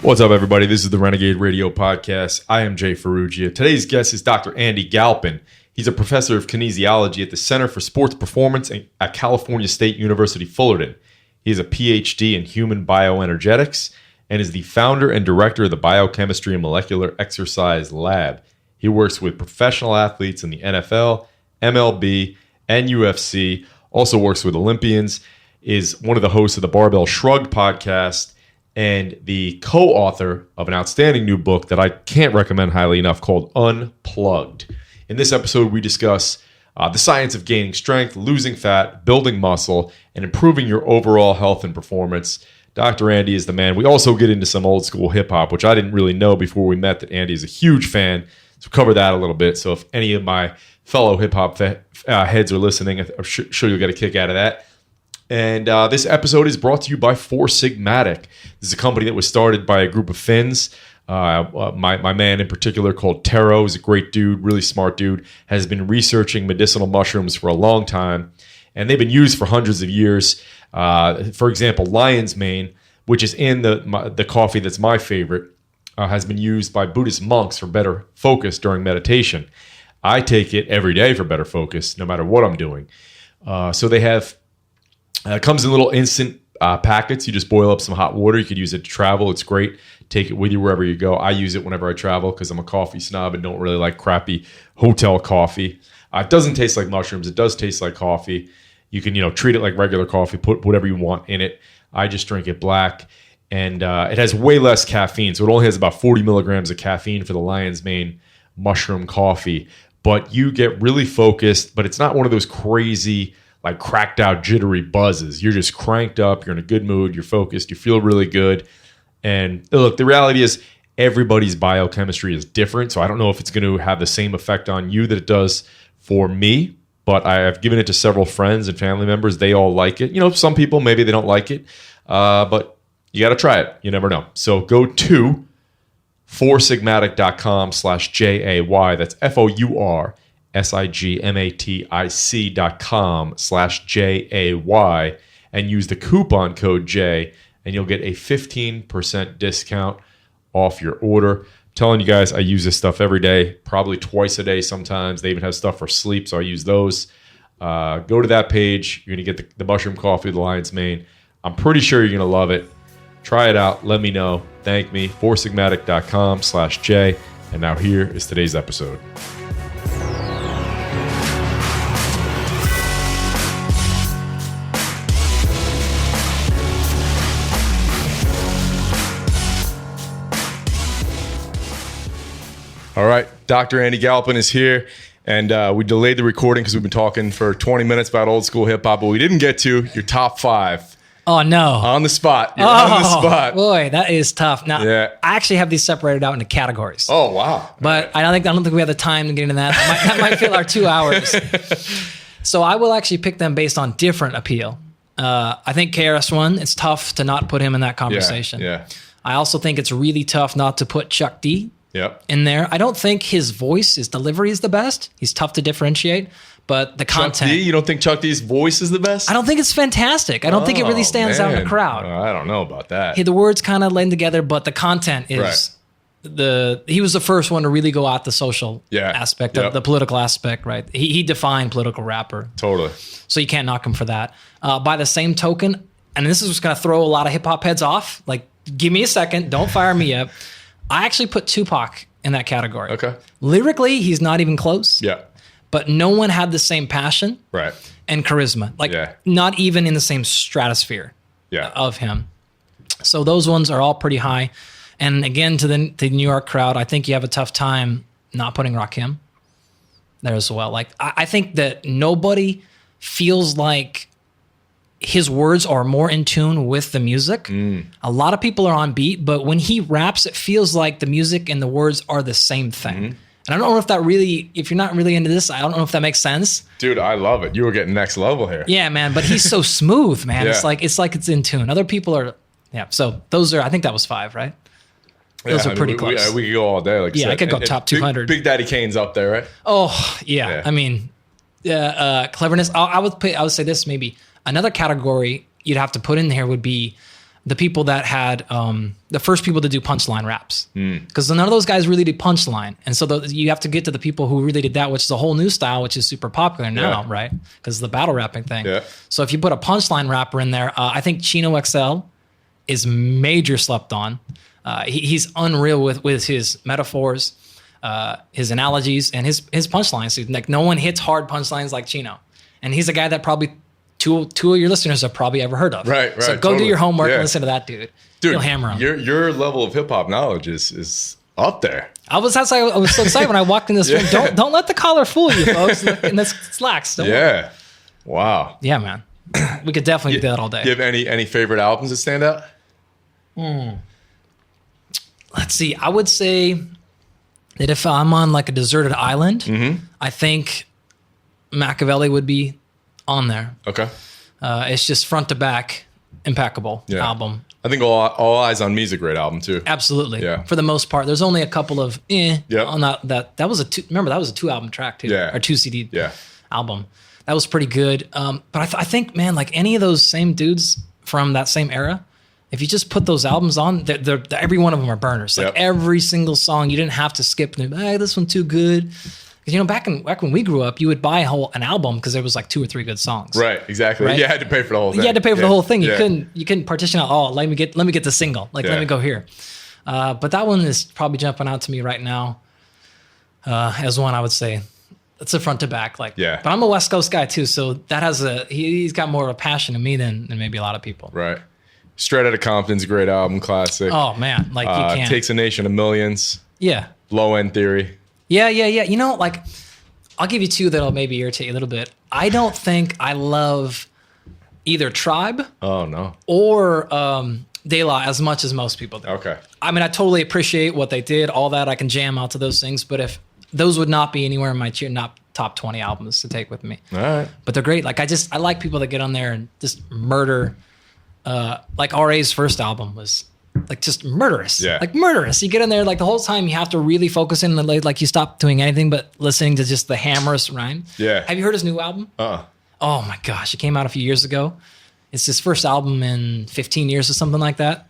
What's up, everybody? This is the Renegade Radio Podcast. I am Jay Ferrugia. Today's guest is Dr. Andy Galpin. He's a professor of kinesiology at the Center for Sports Performance at California State University, Fullerton. He has a PhD in human bioenergetics and is the founder and director of the Biochemistry and Molecular Exercise Lab. He works with professional athletes in the NFL, MLB, and UFC, also works with Olympians, is one of the hosts of the Barbell Shrugged podcast, and the co-author of an outstanding new book that I can't recommend highly enough called Unplugged. In this episode, we discuss the science of gaining strength, losing fat, building muscle, and improving your overall health and performance. Dr. Andy is the man. We also get into some old school hip-hop, which I didn't really know before we met that Andy is a huge fan. So cover that a little bit. So if any of my fellow hip-hop heads are listening, I'm sure you'll get a kick out of that. And this episode is brought to you by Four Sigmatic. This is a company that was started by a group of Finns. My man in particular called Tero is a great dude, really smart dude, has been researching medicinal mushrooms for a long time. And they've been used for hundreds of years. For example, lion's mane, which is in the coffee that's my favorite, has been used by Buddhist monks for better focus during meditation. I take it every day for better focus, no matter what I'm doing. So they have... it comes in little instant packets. You just boil up some hot water. You could use it to travel. It's great. Take it with you wherever you go. I use it whenever I travel because I'm a coffee snob and don't really like crappy hotel coffee. It doesn't taste like mushrooms. It does taste like coffee. You can, treat it like regular coffee. Put whatever you want in it. I just drink it black. And it has way less caffeine. So it only has about 40 milligrams of caffeine for the lion's mane mushroom coffee. But you get really focused. But it's not one of those crazy... like cracked out jittery buzzes. You're just cranked up. You're in a good mood. You're focused. You feel really good. And look, the reality is everybody's biochemistry is different. So I don't know if it's going to have the same effect on you that it does for me. But I have given it to several friends and family members. They all like it. Some people, maybe they don't like it. But you got to try it. You never know. So go to foursigmatic.com/JAY. That's FOUR SIGMATIC.com/JAY and use the coupon code J and you'll get a 15% discount off your order. I'm telling you guys, I use this stuff every day, probably twice a day sometimes. They even have stuff for sleep, so I use those. Go to that page. You're going to get the mushroom coffee, the lion's mane. I'm pretty sure you're going to love it. Try it out. Let me know. Thank me. foursigmatic.com/J. And now here is today's episode. All right, Dr. Andy Galpin is here, and we delayed the recording because we've been talking for 20 minutes about old school hip hop, but we didn't get to your top 5. Oh, no. On the spot. You're on the spot. Boy, that is tough. Now, I actually have these separated out into categories. Oh, wow. But I don't think we have the time to get into that. That might fill our 2 hours. So I will actually pick them based on different appeal. I think KRS-One, it's tough to not put him in that conversation. Yeah. I also think it's really tough not to put Chuck D in there. I don't think his voice, his delivery is the best. He's tough to differentiate, but the content. Chuck D? You don't think Chuck D's voice is the best? I don't think it's fantastic. I don't think it really stands out in the crowd. I don't know about that. The words kind of blend together, but the content is he was the first one to really go out the social aspect, the political aspect, right? He defined political rapper. Totally. So you can't knock him for that. By the same token, and this is just going to throw a lot of hip hop heads off. Like, give me a second. Don't fire me up. I actually put Tupac in that category. Okay. Lyrically, he's not even close. Yeah. But no one had the same passion and charisma. Like, not even in the same stratosphere of him. So those ones are all pretty high. And again, to the New York crowd, I think you have a tough time not putting Rakim there as well. Like, I think that nobody feels like his words are more in tune with the music. A lot of people are on beat, but when he raps, it feels like the music and the words are the same thing. And I don't know if if you're not really into this, I don't know if that makes sense. Dude, I love it. You were getting next level here. Yeah, man. But he's so smooth, man. It's like it's in tune. Other people are, So those are, I think that was 5, right? Those are pretty close. We could go all day. Like I could go top 200. Big Daddy Kane's up there, right? Oh, yeah. I mean, cleverness. I would say this maybe. Another category you'd have to put in here would be the people that had the first people to do punchline raps, because none of those guys really did punchline, and so you have to get to the people who really did that, which is a whole new style, which is super popular now, right? Because the battle rapping thing. Yeah. So if you put a punchline rapper in there, I think Chino XL is major slept on. He's unreal with his metaphors, his analogies, and his punchlines. Like no one hits hard punchlines like Chino, and he's a guy that probably two of your listeners have probably ever heard of. Right. So go do your homework and listen to that dude. You'll hammer him. Your level of hip hop knowledge is up there. That's why I was so excited when I walked in this room. Don't let the collar fool you, folks. And this slacks. Yeah. Wow. Yeah, man. We could definitely do that all day. Do you have any favorite albums that stand out? Let's see. I would say that if I'm on like a deserted island, I think Machiavelli would be on there. Okay. It's just front to back, impeccable album. I think All Eyes on Me's a great album too. Absolutely. Yeah. For the most part, there's only a couple of on that was a remember that was a 2 album track too. Yeah. Or 2 CD album. That was pretty good. But I think, man, like any of those same dudes from that same era, if you just put those albums on, they're every one of them are burners. Like every single song, you didn't have to skip. Hey, this one too good. Because back when we grew up, you would buy an album because there was like 2 or 3 good songs. Right, exactly. Right? You had to pay for the whole thing. You had to pay for the whole thing. You couldn't partition out. Oh, let me get the single. Like let me go here. But that one is probably jumping out to me right now as one I would say. It's a front to back. But I'm a West Coast guy too, so that has he's got more of a passion in me than maybe a lot of people. Right. Straight Outta Compton's a great album, classic. Oh man, like you can't. Takes a Nation of Millions. Yeah. Low End Theory. Yeah. Like I'll give you 2 that'll maybe irritate you a little bit. I don't think I love either Tribe. Oh no. Or De La as much as most people do. Okay. I mean, I totally appreciate what they did, all that. I can jam out to those things, but if those would not be anywhere in my top 20 albums to take with me. All right. But they're great. Like I like people that get on there and just murder. Like RA's first album was like just murderous. Yeah. Like murderous. You get in there like the whole time you have to really focus in like you stop doing anything but listening to just the hammerous rhyme. Yeah. Have you heard his new album? Oh my gosh. It came out a few years ago. It's his first album in 15 years or something like that.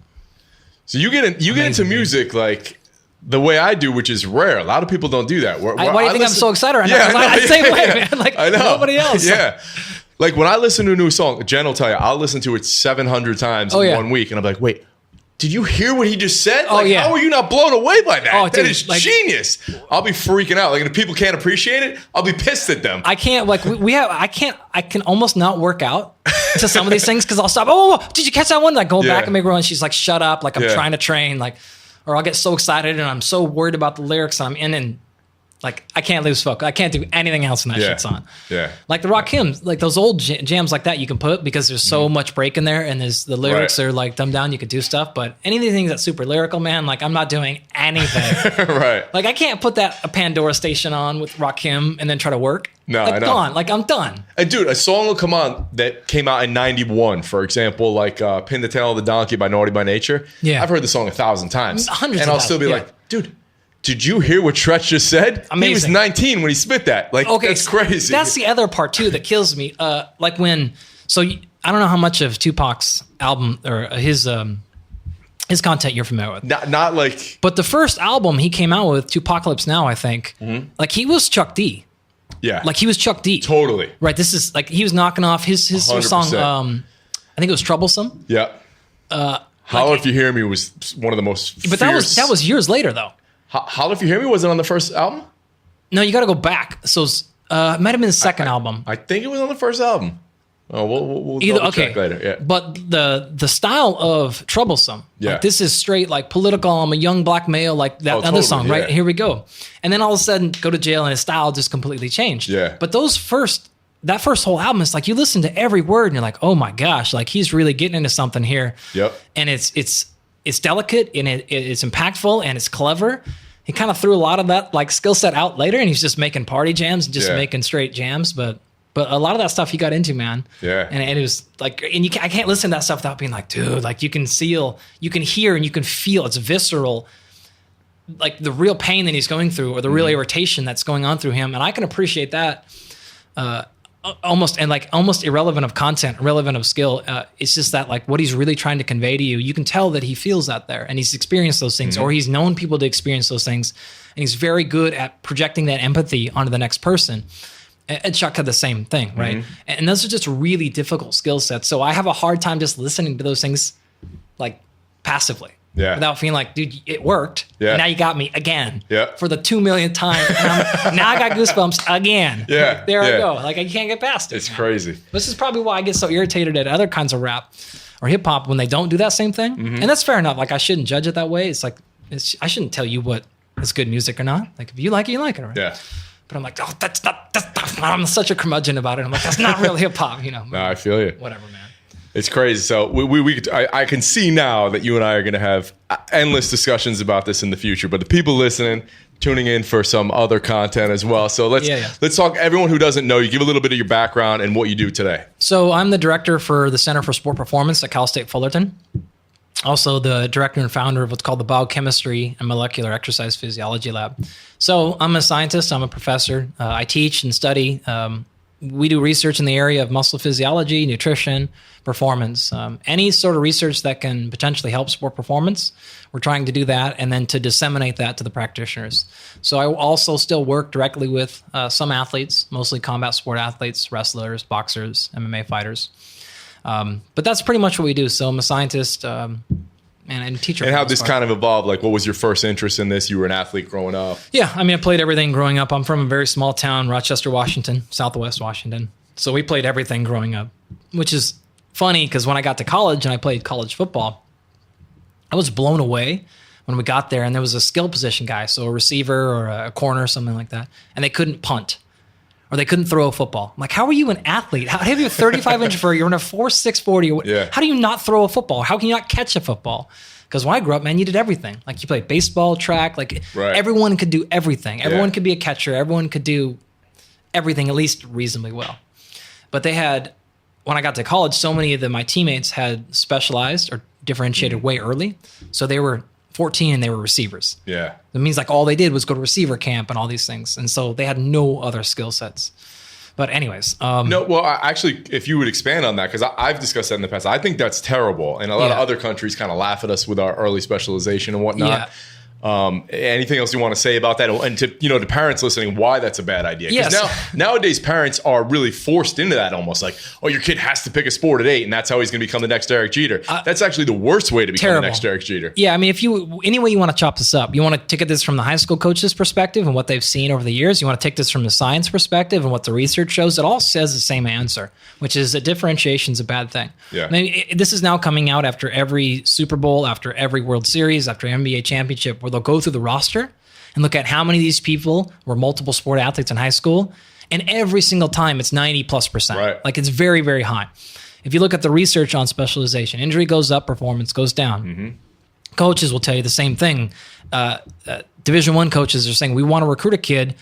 So you get into music like the way I do, which is rare. A lot of people don't do that. Why do you think I'm so excited right now? I'm the same way, man. Like I know. Nobody else. Yeah. Like when I listen to a new song, Jen will tell you, I'll listen to it 700 times in 1 week. And I'm like, wait, did you hear what he just said? How are you not blown away by that? That is genius. I'll be freaking out. Like if people can't appreciate it, I'll be pissed at them. I can't I can almost not work out to some of these things because I'll stop. Oh, did you catch that one? Like go back and make her run. She's like, shut up. Like I'm trying to train. Like, or I'll get so excited and I'm so worried about the lyrics I'm in and like I can't lose focus. I can't do anything else when that shit's on. Yeah. Like the rock hymns, like those old jams like that you can put because there's so much break in there and the lyrics are like dumbed down. You could do stuff, but anything that's super lyrical, man, like I'm not doing anything. Right. Like I can't put a Pandora station on with rock hymn and then try to work. No, like, I know. Gone. Like I'm done. And dude, a song will come on that came out in 91, for example, like Pin the Tail of the Donkey by Naughty by Nature. Yeah. I've heard the song 1,000 times. Hundreds and I'll still be like, dude, did you hear what Tretch just said? Amazing. He was 19 when he spit that. Like, that's crazy. That's the other part too that kills me. Like when, I don't know how much of Tupac's album or his content you're familiar with. Not like. But the first album he came out with, Tupacalypse Now, I think, like he was Chuck D. Yeah. Like he was Chuck D. Totally. Right. This is like he was knocking off his song. I think it was Troublesome. Yeah. Holler If You Hear Me was one of the most. But that was years later though. Holler If You Hear Me, was it on the first album? No, you got to go back. So it might have been the second album. I think it was on the first album. Oh, we'll double check later. Yeah. But the style of Troublesome, like this is straight like political. I'm a young black male, like that other song, right? Here we go. And then all of a sudden, go to jail, and his style just completely changed. Yeah. But that first whole album, it's like you listen to every word, and you're like, oh my gosh, like he's really getting into something here. Yep. And it's delicate, and it's impactful, and it's clever. He kind of threw a lot of that like skill set out later, and he's just making party jams and just making straight jams, but a lot of that stuff he got into, man. Yeah. And it was like, and I can't listen to that stuff without being like, dude, like you can hear and you can feel it's visceral, like the real pain that he's going through or the real irritation that's going on through him. And I can appreciate that. almost irrelevant of content, irrelevant of skill. It's just that like what he's really trying to convey to you, you can tell that he feels that there and he's experienced those things or he's known people to experience those things. And he's very good at projecting that empathy onto the next person. And Chuck had the same thing, right? And those are just really difficult skill sets. So I have a hard time just listening to those things like passively. Yeah. Without feeling like, dude, it worked. Yeah. Now you got me again. Yeah. For the 2 millionth time. And now I got goosebumps again. Yeah. There I go. Like I can't get past it. It's crazy. This is probably why I get so irritated at other kinds of rap or hip hop when they don't do that same thing. And that's fair enough. Like I shouldn't judge it that way. It's like, I shouldn't tell you what is good music or not. Like if you like it, you like it. Right? Yeah. But I'm like, oh, that's not, I'm such a curmudgeon about it. I'm like, that's not real hip hop, you know. No, I feel you. Whatever, man. It's crazy. So I can see now that you and I are going to have endless discussions about this in the future. But the people listening, tuning in for some other content as well. So let's talk. Everyone who doesn't know you, give a little bit of your background and what you do today. So I'm the director for the Center for Sport Performance at Cal State Fullerton. Also the director and founder of what's called the Biochemistry and Molecular Exercise Physiology Lab. So I'm a scientist. I'm a professor. I teach and study. We do research in the area of muscle physiology, nutrition, performance, any sort of research that can potentially help sport performance. We're trying to do that and then to disseminate that to the practitioners. So I also still work directly with some athletes, mostly combat sport athletes, wrestlers, boxers, MMA fighters. But that's pretty much what we do. So I'm a scientist and teacher. And how this kind of evolved, like what was your first interest in this? You were an athlete growing up. Yeah, I mean, I played everything growing up. I'm from a very small town, Rochester, Washington, Southwest Washington. So we played everything growing up, which is funny because when I got to college and I played college football, I was blown away when we got there and there was a skill position guy, so a receiver or a corner, something like that, and they couldn't punt. Or they couldn't throw a football. I'm like, how are you an athlete? How have you a 35-inch vert? You're in a 4.6 40. Yeah. How do you not throw a football? How can you not catch a football? Because when I grew up, man, you did everything. Like you played baseball, track. Like everyone could do everything. Everyone could be a catcher. Everyone could do everything at least reasonably well. But they had, when I got to college, so many of my teammates had specialized or differentiated way early. So they were 14 and they were receivers. Yeah. It means like all they did was go to receiver camp and all these things. And so they had no other skill sets. But anyways. No, well, actually, if you would expand on that, because I've discussed that in the past, I think that's terrible. And a lot of other countries kind of laugh at us with our early specialization and whatnot. Yeah. Anything else you want to say about that? And to parents listening, why that's a bad idea? Because Yes. nowadays parents are really forced into that almost like, oh, your kid has to pick a sport at 8 and that's how he's going to become the next Derek Jeter. That's actually the worst way to become the next Derek Jeter. Yeah, I mean, any way you want to chop this up, you want to take at this from the high school coach's perspective and what they've seen over the years. You want to take this from the science perspective and what the research shows. It all says the same answer, which is that differentiation is a bad thing. Yeah. I mean, this is now coming out after every Super Bowl, after every World Series, after NBA championship, where they'll go through the roster and look at how many of these people were multiple sport athletes in high school. And every single time it's 90+%. Right. Like it's very, very high. If you look at the research on specialization, injury goes up, performance goes down. Mm-hmm. Coaches will tell you the same thing. Division I coaches are saying, we want to recruit a kid.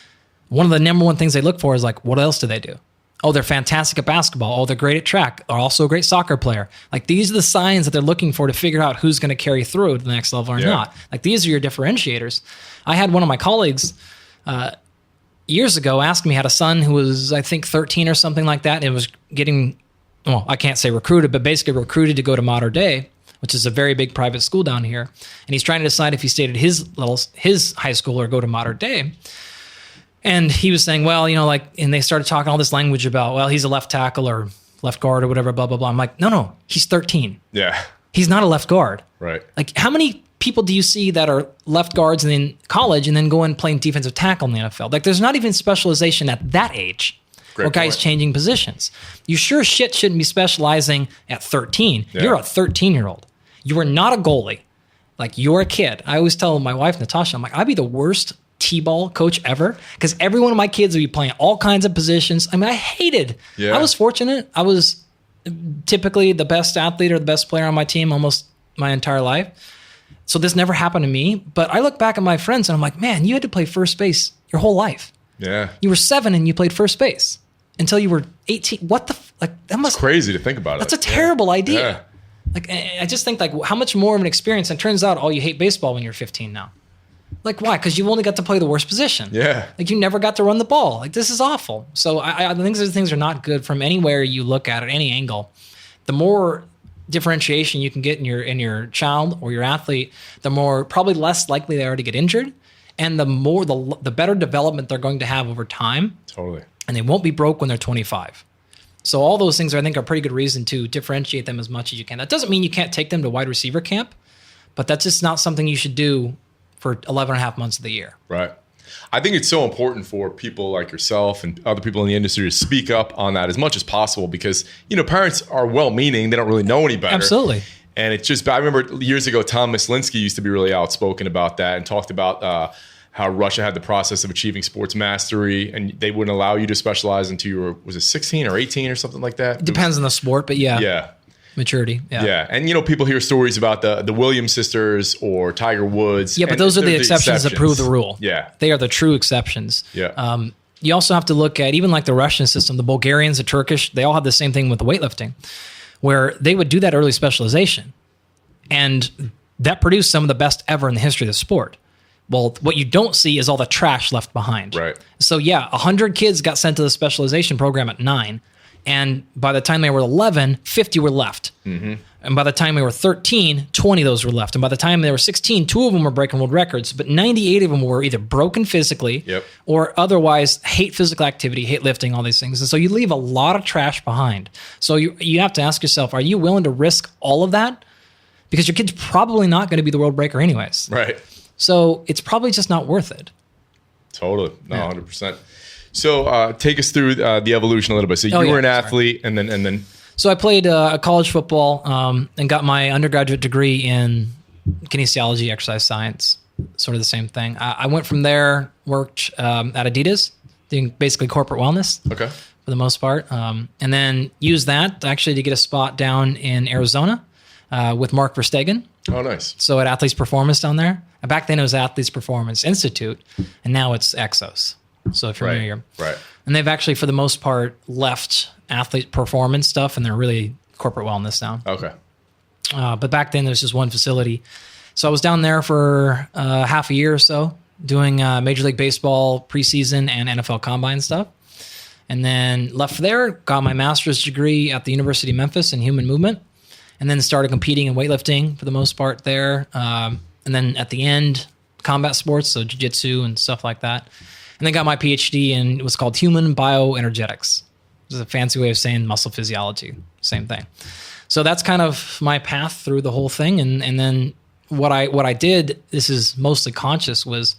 One of the number one things they look for is like, what else do they do? Oh, they're fantastic at basketball. Oh, they're great at track. They're also a great soccer player. Like these are the signs that they're looking for to figure out who's going to carry through to the next level or not. Like these are your differentiators. I had one of my colleagues years ago ask me, had a son who was, I think, 13 or something like that, and was getting, well, I can't say recruited, but basically recruited to go to Mater Dei, which is a very big private school down here. And he's trying to decide if he stayed at his high school or go to Mater Dei. And he was saying, well, and they started talking all this language about, well, he's a left tackle or left guard or whatever, blah, blah, blah. I'm like, no, he's 13. Yeah. He's not a left guard. Right. Like how many people do you see that are left guards and in college and then go and play defensive tackle in the NFL? Like there's not even specialization at that age. Great or guys point. Changing positions. You sure shit shouldn't be specializing at 13. Yeah. You're a 13-year-old. You are not a goalie. Like you're a kid. I always tell my wife, Natasha, I'm like, I'd be the worst T-ball coach ever because every one of my kids would be playing all kinds of positions. I mean, I hated. Yeah. I was fortunate. I was typically the best athlete or the best player on my team almost my entire life. So this never happened to me. But I look back at my friends and I'm like, man, you had to play first base your whole life. Yeah. You were 7 and you played first base until you were 18. What the that must It's crazy to think about That's it. a terrible idea. Yeah. Like I just think like how much more of an experience. And it turns out, you hate baseball when you're 15 now. Like, why? Because you only got to play the worst position. Yeah. Like, you never got to run the ball. Like, this is awful. So I think these things are not good from anywhere you look at it, any angle. The more differentiation you can get in your child or your athlete, the more probably less likely they are to get injured, and the better development they're going to have over time. Totally. And they won't be broke when they're 25. So all those things I think are pretty good reason to differentiate them as much as you can. That doesn't mean you can't take them to wide receiver camp, but that's just not something you should do for 11 and a half months of the year. Right. I think it's so important for people like yourself and other people in the industry to speak up on that as much as possible because, parents are well-meaning. They don't really know any better. Absolutely. And it's just, I remember years ago, Tom Mislinski used to be really outspoken about that and talked about how Russia had the process of achieving sports mastery and they wouldn't allow you to specialize until you were, was it 16 or 18 or something like that? It depends on the sport, but yeah. Yeah. Maturity. Yeah. Yeah. And, people hear stories about the Williams sisters or Tiger Woods. Yeah, but those are the exceptions that prove the rule. Yeah. They are the true exceptions. Yeah. You also have to look at even like the Russian system, the Bulgarians, the Turkish, they all have the same thing with the weightlifting, where they would do that early specialization. And that produced some of the best ever in the history of the sport. Well, what you don't see is all the trash left behind. Right. So yeah, 100 kids got sent to the specialization program at 9. And by the time they were 11, 50 were left. Mm-hmm. And by the time they were 13, 20 of those were left. And by the time they were 16, 2 of them were breaking world records, but 98 of them were either broken physically or otherwise hate physical activity, hate lifting, all these things. And so you leave a lot of trash behind. So you have to ask yourself, are you willing to risk all of that? Because your kid's probably not going to be the world breaker anyways. Right. So it's probably just not worth it. Totally. No, 100%. So take us through the evolution a little bit. So you were an athlete and then. So I played college football and got my undergraduate degree in kinesiology, exercise science, sort of the same thing. I went from there, worked at Adidas, doing basically corporate wellness for the most part. And then used that actually to get a spot down in Arizona with Mark Verstegen. Oh, nice. So at Athletes Performance down there. And back then it was Athletes Performance Institute, and now it's Exos. So if you're familiar. Right. And they've actually, for the most part, left athlete performance stuff, and they're really corporate wellness now. Okay. But back then, there's just one facility. So I was down there for half a year or so, doing Major League Baseball preseason and NFL combine stuff. And then left there, got my master's degree at the University of Memphis in human movement, and then started competing in weightlifting for the most part there. And then at the end, combat sports, so jiu-jitsu and stuff like that. And then got my PhD in what's called human bioenergetics. This is a fancy way of saying muscle physiology. Same thing. So that's kind of my path through the whole thing. And then what I did, this is mostly conscious, was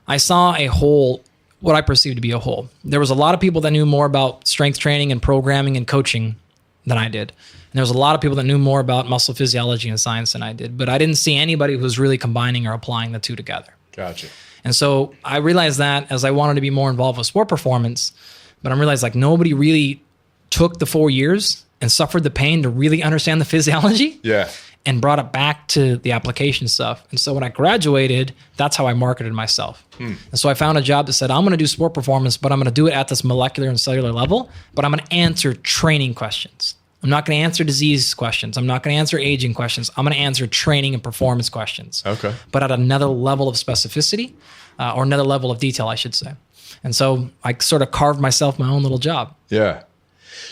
I saw a hole, what I perceived to be a hole. There was a lot of people that knew more about strength training and programming and coaching than I did. And there was a lot of people that knew more about muscle physiology and science than I did. But I didn't see anybody who was really combining or applying the two together. Gotcha. And so I realized that as I wanted to be more involved with sport performance, but I realized like nobody really took the 4 years and suffered the pain to really understand the physiology and brought it back to the application stuff. And so when I graduated, that's how I marketed myself. And so I found a job that said, I'm going to do sport performance, but I'm going to do it at this molecular and cellular level, but I'm going to answer training questions. I'm not going to answer disease questions. I'm not going to answer aging questions. I'm going to answer training and performance questions. Okay. But at another level of specificity or another level of detail, I should say. And so I sort of carved myself my own little job. Yeah.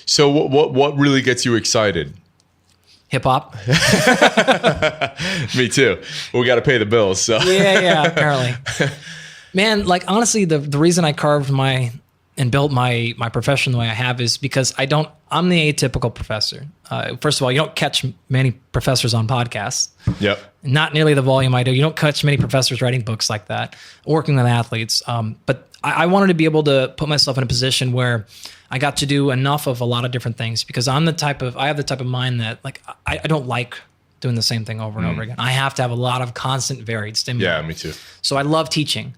So what really gets you excited? Hip hop. Me too. We got to pay the bills. So yeah, apparently. Man, like honestly, the reason I carved and built my profession the way I have is because I'm the atypical professor. First of all, you don't catch many professors on podcasts. Yep. Not nearly the volume I do. You don't catch many professors writing books like that, working with athletes. But I wanted to be able to put myself in a position where I got to do enough of a lot of different things because I have the type of mind that like, I don't like doing the same thing over and over again. I have to have a lot of constant varied stimuli. Yeah, me too. So I love teaching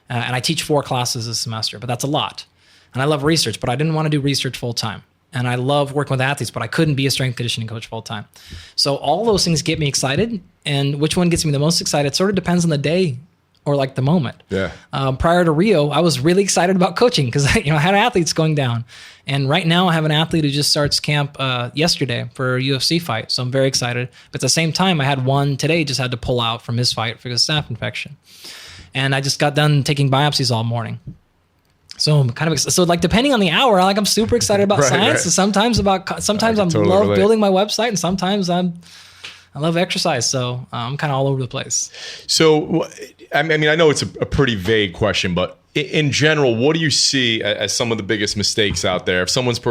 and I teach 4 classes this semester, but that's a lot. And I love research, but I didn't want to do research full time. And I love working with athletes, but I couldn't be a strength conditioning coach full time. So all those things get me excited. And which one gets me the most excited sort of depends on the day or like the moment. Yeah. Prior to Rio, I was really excited about coaching because I had athletes going down. And right now I have an athlete who just starts camp yesterday for a UFC fight. So I'm very excited. But at the same time, I had one today just had to pull out from his fight for a staph infection. And I just got done taking biopsies all morning. So I'm kind of so like depending on the hour, I'm super excited about science. And sometimes I totally love building my website, and sometimes I love exercise. So I'm kind of all over the place. So I mean, I know it's a pretty vague question, but in general, what do you see as some of the biggest mistakes out there? If someone's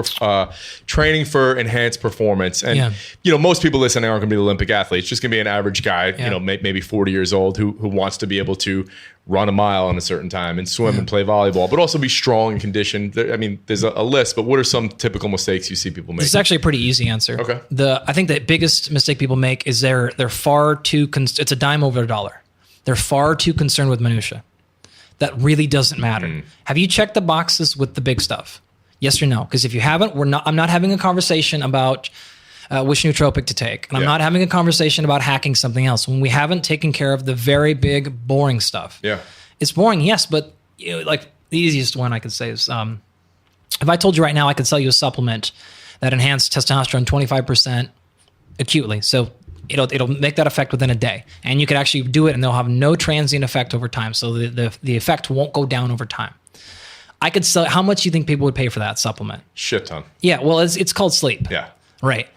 training for enhanced performance, and most people listening aren't going to be Olympic athletes, just going to be an average guy, maybe 40 years old who wants to be able to run a mile in a certain time and swim and play volleyball, but also be strong and conditioned. I mean, there's a list, but what are some typical mistakes you see people make? This is actually a pretty easy answer. Okay. I think the biggest mistake people make is they're far too, it's a dime over a dollar. They're far too concerned with minutia. That really doesn't matter. Have you checked the boxes with the big stuff? Yes or no? Because if you haven't, I'm not having a conversation about which nootropic to take. And I'm not having a conversation about hacking something else when we haven't taken care of the very big, boring stuff. Yeah. It's boring, yes, but like the easiest one I could say is if I told you right now I could sell you a supplement that enhanced testosterone 25% acutely. So it'll make that effect within a day, and you could actually do it and they'll have no transient effect over time. So the effect won't go down over time. I could sell, how much do you think people would pay for that supplement? Shit ton. Yeah. Well, it's called sleep. Yeah. Right.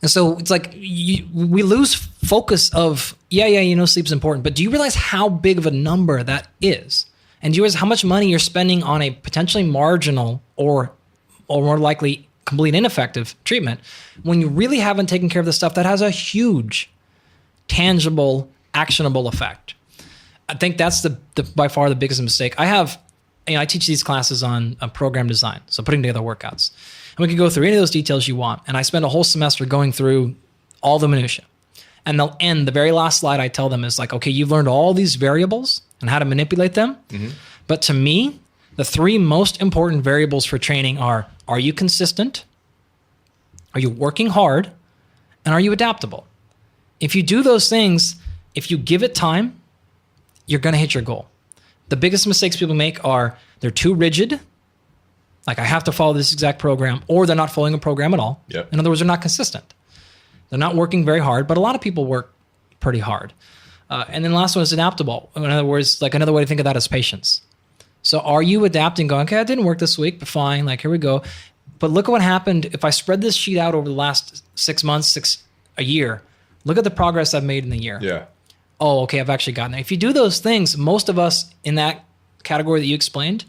And so it's like we lose focus of, sleep's important, but do you realize how big of a number that is? And do you realize how much money you're spending on a potentially marginal or more likely complete ineffective treatment when you really haven't taken care of the stuff that has a huge, tangible, actionable effect? I think that's the by far the biggest mistake. I teach these classes on program design, so putting together workouts. And we can go through any of those details you want. And I spend a whole semester going through all the minutia. And they'll end, the very last slide I tell them is like, okay, you've learned all these variables and how to manipulate them. Mm-hmm. But to me, the three most important variables for training are you consistent? Are you working hard? And are you adaptable? If you do those things, if you give it time, you're going to hit your goal. The biggest mistakes people make are they're too rigid. Like, I have to follow this exact program, or they're not following a program at all. Yep. In other words, they're not consistent. They're not working very hard, but a lot of people work pretty hard. And then the last one is adaptable. In other words, like another way to think of that is patience. So are you adapting, going, okay, it didn't work this week, but fine, like here we go. But look at what happened if I spread this sheet out over the last 6 months, a year. Look at the progress I've made in the year. Yeah. Oh, okay, I've actually gotten there. If you do those things, most of us in that category that you explained,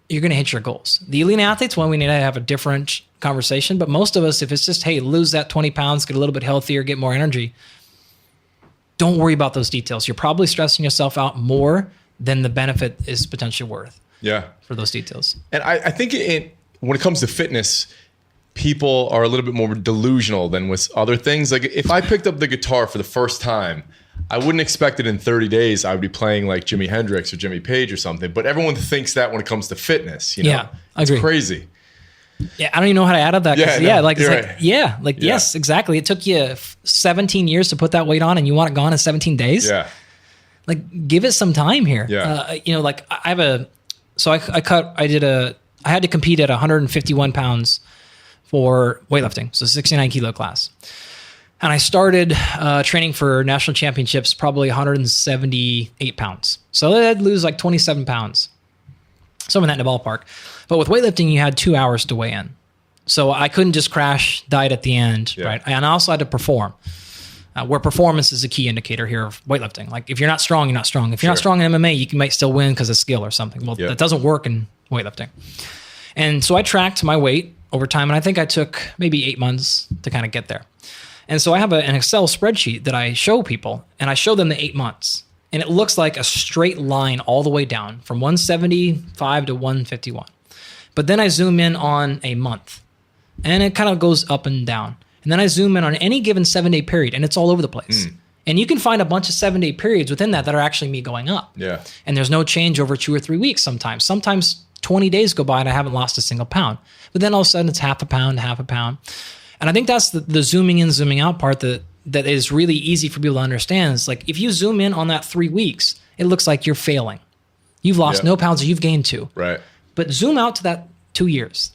you're going to hit your goals. The elite athletes, we need to have a different conversation. But most of us, if it's just, hey, lose that 20 pounds, get a little bit healthier, get more energy, don't worry about those details. You're probably stressing yourself out more than the benefit is potentially worth. Yeah. For those details. And I think when it comes to fitness, people are a little bit more delusional than with other things. Like, if I picked up the guitar for the first time, I wouldn't expect it in 30 days I would be playing like Jimi Hendrix or Jimmy Page or something. But everyone thinks that when it comes to fitness, Yeah, I agree. It's crazy. Yeah, I don't even know how to add up that. Right. Yes, exactly. It took you 17 years to put that weight on, and you want it gone in 17 days. Yeah. Like, give it some time here. Yeah. I had to compete at 151 pounds for weightlifting, so 69 kilo class. And I started training for national championships probably 178 pounds. So I'd lose like 27 pounds, somewhere in that ballpark. But with weightlifting, you had 2 hours to weigh in. So I couldn't just crash diet at the end, right? And I also had to perform, where performance is a key indicator here of weightlifting. Like, if you're not strong, you're not strong. If you're not strong in MMA, you might still win because of skill or something. Well, that doesn't work in weightlifting. And so I tracked my weight over time, and I think I took maybe 8 months to kind of get there. And so I have an Excel spreadsheet that I show people, and I show them the 8 months. And it looks like a straight line all the way down from 175 to 151. But then I zoom in on a month, and it kind of goes up and down. And then I zoom in on any given 7-day period, and it's all over the place. And you can find a bunch of 7-day periods within that are actually me going up. Yeah. And there's no change over 2 or 3 weeks sometimes. Sometimes 20 days go by and I haven't lost a single pound. But then all of a sudden it's half a pound. And I think that's the zooming in, zooming out part that is really easy for people to understand. It's like, if you zoom in on that 3 weeks, it looks like you're failing. You've lost no pounds, or you've gained 2. Right. But zoom out to that 2 years.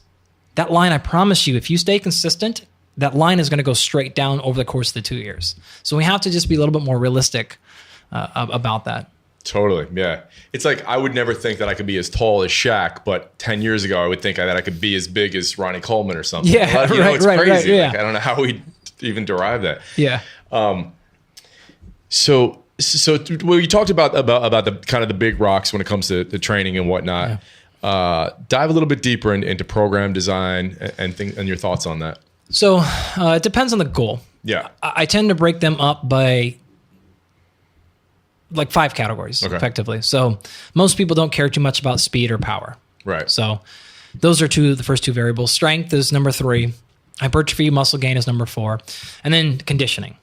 That line, I promise you, if you stay consistent, that line is going to go straight down over the course of the 2 years. So we have to just be a little bit more realistic about that. Totally, yeah. It's like I would never think that I could be as tall as Shaq, but 10 years ago I would think that I could be as big as Ronnie Coleman or something. Yeah, it's crazy. Yeah. Like, I don't know how we even derive that. Yeah. So well, you talked about the kind of the big rocks when it comes to the training and whatnot. Yeah. Dive a little bit deeper into program design and your thoughts on that. So it depends on the goal. Yeah. I tend to break them up by like 5 categories, effectively. So most people don't care too much about speed or power. Right. So those are the first 2 variables. Strength is number 3. Hypertrophy, muscle gain is number 4. And then conditioning.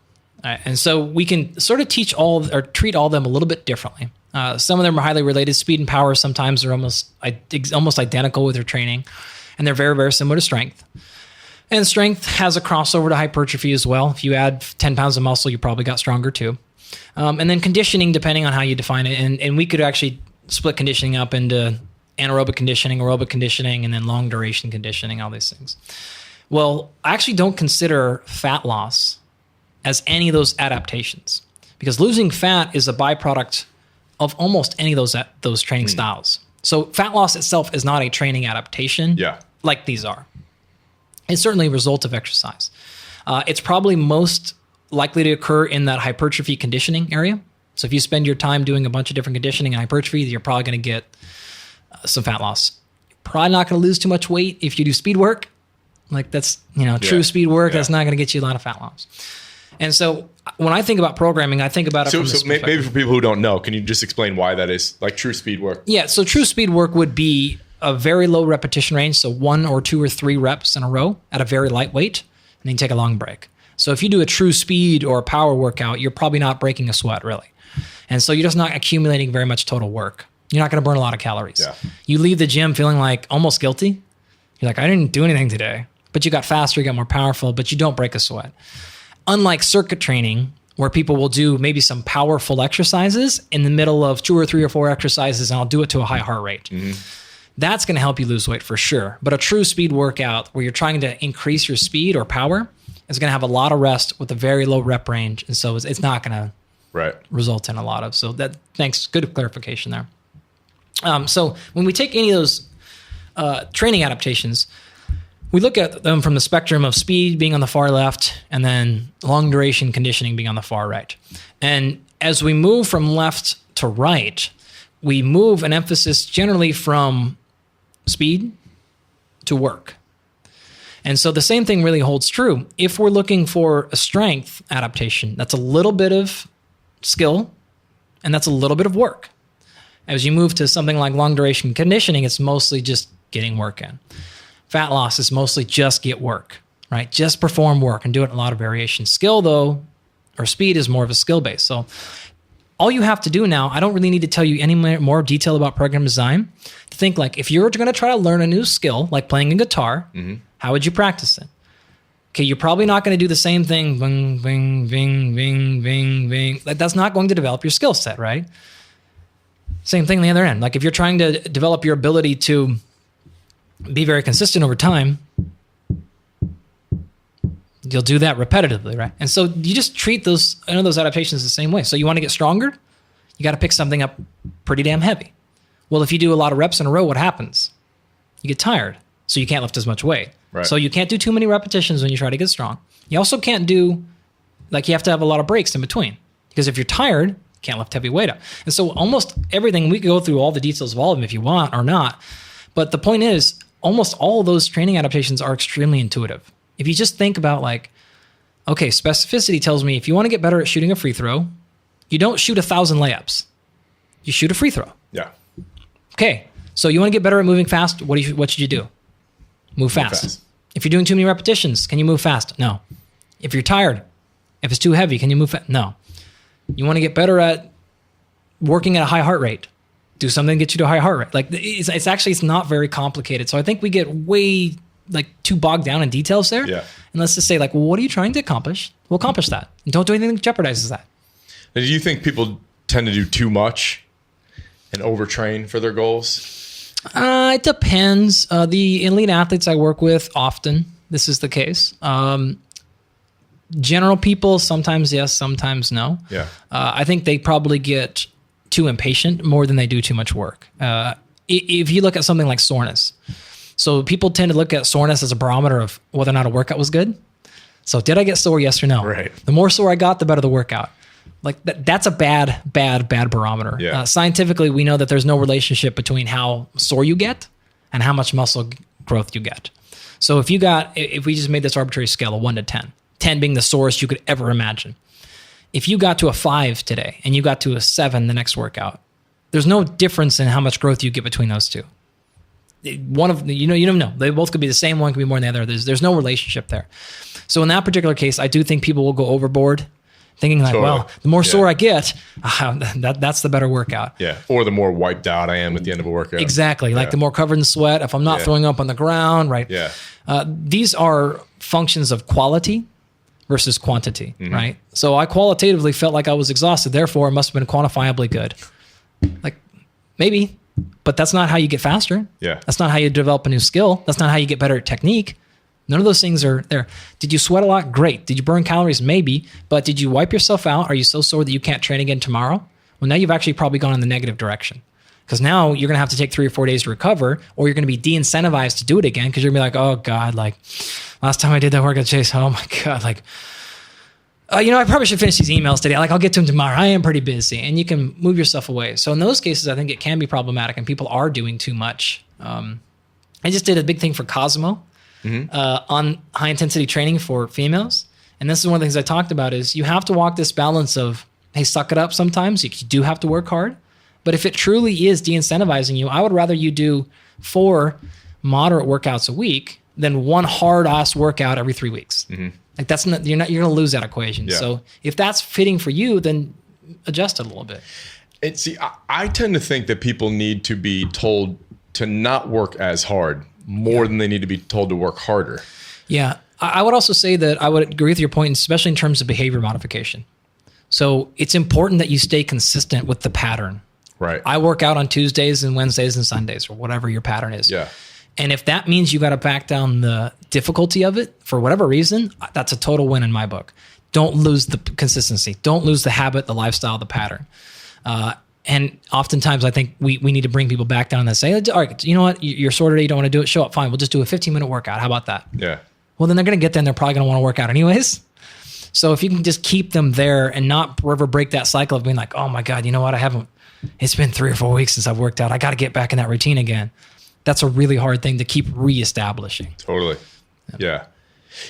And so we can sort of treat all of them a little bit differently. Some of them are highly related. Speed and power sometimes are almost identical with their training. And they're very, very similar to strength. And strength has a crossover to hypertrophy as well. If you add 10 pounds of muscle, you probably got stronger too. And then conditioning, depending on how you define it. And we could actually split conditioning up into anaerobic conditioning, aerobic conditioning, and then long duration conditioning, all these things. Well, I actually don't consider fat loss as any of those adaptations, because losing fat is a byproduct of almost any of those training styles. So fat loss itself is not a training adaptation like these are. It's certainly a result of exercise. It's probably most likely to occur in that hypertrophy conditioning area. So if you spend your time doing a bunch of different conditioning and hypertrophy, you're probably going to get some fat loss. You're probably not going to lose too much weight if you do speed work. Like that's, true speed work. That's not going to get you a lot of fat loss. And so when I think about programming, I think about it from this perspective. Maybe for people who don't know, can you just explain why that is, like true speed work? Yeah, so true speed work would be a very low repetition range, so 1 or 2 or 3 reps in a row at a very light weight, and then take a long break. So if you do a true speed or power workout, you're probably not breaking a sweat, really. And so you're just not accumulating very much total work. You're not going to burn a lot of calories. Yeah. You leave the gym feeling like almost guilty. You're like, I didn't do anything today. But you got faster, you got more powerful, but you don't break a sweat. Unlike circuit training, where people will do maybe some powerful exercises in the middle of 2 or 3 or 4 exercises, and I'll do it to a high heart rate. Mm-hmm. That's going to help you lose weight for sure. But a true speed workout where you're trying to increase your speed or power is going to have a lot of rest with a very low rep range. And so it's not going to result in a lot of. So thanks. Good clarification there. So when we take any of those training adaptations, we look at them from the spectrum of speed being on the far left and then long duration conditioning being on the far right. And as we move from left to right, we move an emphasis generally from speed to work. And so the same thing really holds true. If we're looking for a strength adaptation, that's a little bit of skill and that's a little bit of work. As you move to something like long duration conditioning, it's mostly just getting work in. Fat loss is mostly just get work, right? Just perform work and do it in a lot of variation. Skill though, or speed is more of a skill base. So all you have to do now, I don't really need to tell you any more detail about program design. To think like, if you're going to try to learn a new skill, like playing a guitar, how would you practice it? Okay, you're probably not going to do the same thing, bing, bing, bing, bing, bing, bing. That's not going to develop your skill set, right? Same thing on the other end. Like if you're trying to develop your ability to be very consistent over time, you'll do that repetitively, right? And so you just treat those adaptations the same way. So you want to get stronger, you got to pick something up pretty damn heavy. Well, if you do a lot of reps in a row, what happens? You get tired, so you can't lift as much weight. Right. So you can't do too many repetitions when you try to get strong. You also can't you have to have a lot of breaks in between, because if you're tired, you can't lift heavy weight up. And so almost everything, we could go through all the details of all of them if you want or not. But the point is, almost all of those training adaptations are extremely intuitive. If you just think about okay, specificity tells me if you want to get better at shooting a free throw, you don't shoot 1,000 layups. You shoot a free throw. Yeah. Okay, so you want to get better at moving fast, what should you do? Move fast. If you're doing too many repetitions, can you move fast? No. If you're tired, if it's too heavy, can you move fast? No. You want to get better at working at a high heart rate. Do something to get you to a high heart rate. It's not very complicated. So I think we get way too bogged down in details there. Yeah. And let's just say what are you trying to accomplish? We'll accomplish that. And don't do anything that jeopardizes that. Now, do you think people tend to do too much and overtrain for their goals? It depends. The elite athletes I work with, often this is the case. General people, sometimes yes, sometimes no. Yeah. I think they probably get too impatient more than they do too much work. If you look at something like soreness, so people tend to look at soreness as a barometer of whether or not a workout was good. So did I get sore? Yes or no? Right. The more sore I got, the better the workout. Like that's a bad barometer. Yeah. Scientifically, we know that there's no relationship between how sore you get and how much muscle growth you get. So if we just made this arbitrary scale of 1 to 10, 10 being the sorest you could ever imagine. If you got to a 5 today and you got to a 7 the next workout, there's no difference in how much growth you get between those two. One of you don't know. They both could be the same. One could be more than the other. There's no relationship there. So in that particular case, I do think people will go overboard, thinking like, well, the more sore I get, that's the better workout. Yeah. Or the more wiped out I am at the end of a workout. Exactly. Like the more covered in sweat, if I'm not throwing up on the ground, right? Yeah. These are functions of quality versus quantity, right? So I qualitatively felt like I was exhausted. Therefore, it must have been quantifiably good. Like maybe, but that's not how you get faster. Yeah. That's not how you develop a new skill. That's not how you get better at technique. None of those things are there. Did you sweat a lot? Great. Did you burn calories? Maybe. But did you wipe yourself out? Are you so sore that you can't train again tomorrow? Well, now you've actually probably gone in the negative direction. Because now you're going to have to take 3 or 4 days to recover, or you're going to be de-incentivized to do it again because you're going to be like, oh, God, like last time I did that workout, Chase, oh, my God, like, I probably should finish these emails today. Like, I'll get to them tomorrow. I am pretty busy. And you can move yourself away. So in those cases, I think it can be problematic and people are doing too much. I just did a big thing for Cosmo on high-intensity training for females. And this is one of the things I talked about is you have to walk this balance of, hey, suck it up sometimes. You do have to work hard. But if it truly is de-incentivizing you, I would rather you do 4 moderate workouts a week than 1 hard-ass workout every 3 weeks. Like that's not you're going to lose that equation. Yeah. So if that's fitting for you, then adjust it a little bit. And see, I tend to think that people need to be told to not work as hard more than they need to be told to work harder. Yeah. I would also say that I would agree with your point, especially in terms of behavior modification. So it's important that you stay consistent with the pattern. Right. I work out on Tuesdays and Wednesdays and Sundays or whatever your pattern is. Yeah. And if that means you got to back down the difficulty of it for whatever reason, that's a total win in my book. Don't lose the consistency. Don't lose the habit, the lifestyle, the pattern. And oftentimes I think we need to bring people back down and say, all right, you know what? You're sore today. You don't want to do it. Show up. Fine. We'll just do a 15-minute workout. How about that? Yeah. Well, then they're going to get there and they're probably going to want to work out anyways. So if you can just keep them there and not ever break that cycle of being like, oh my God, you know what? It's been 3 or 4 weeks since I've worked out. I got to get back in that routine again. That's a really hard thing to keep reestablishing. Totally. Yeah.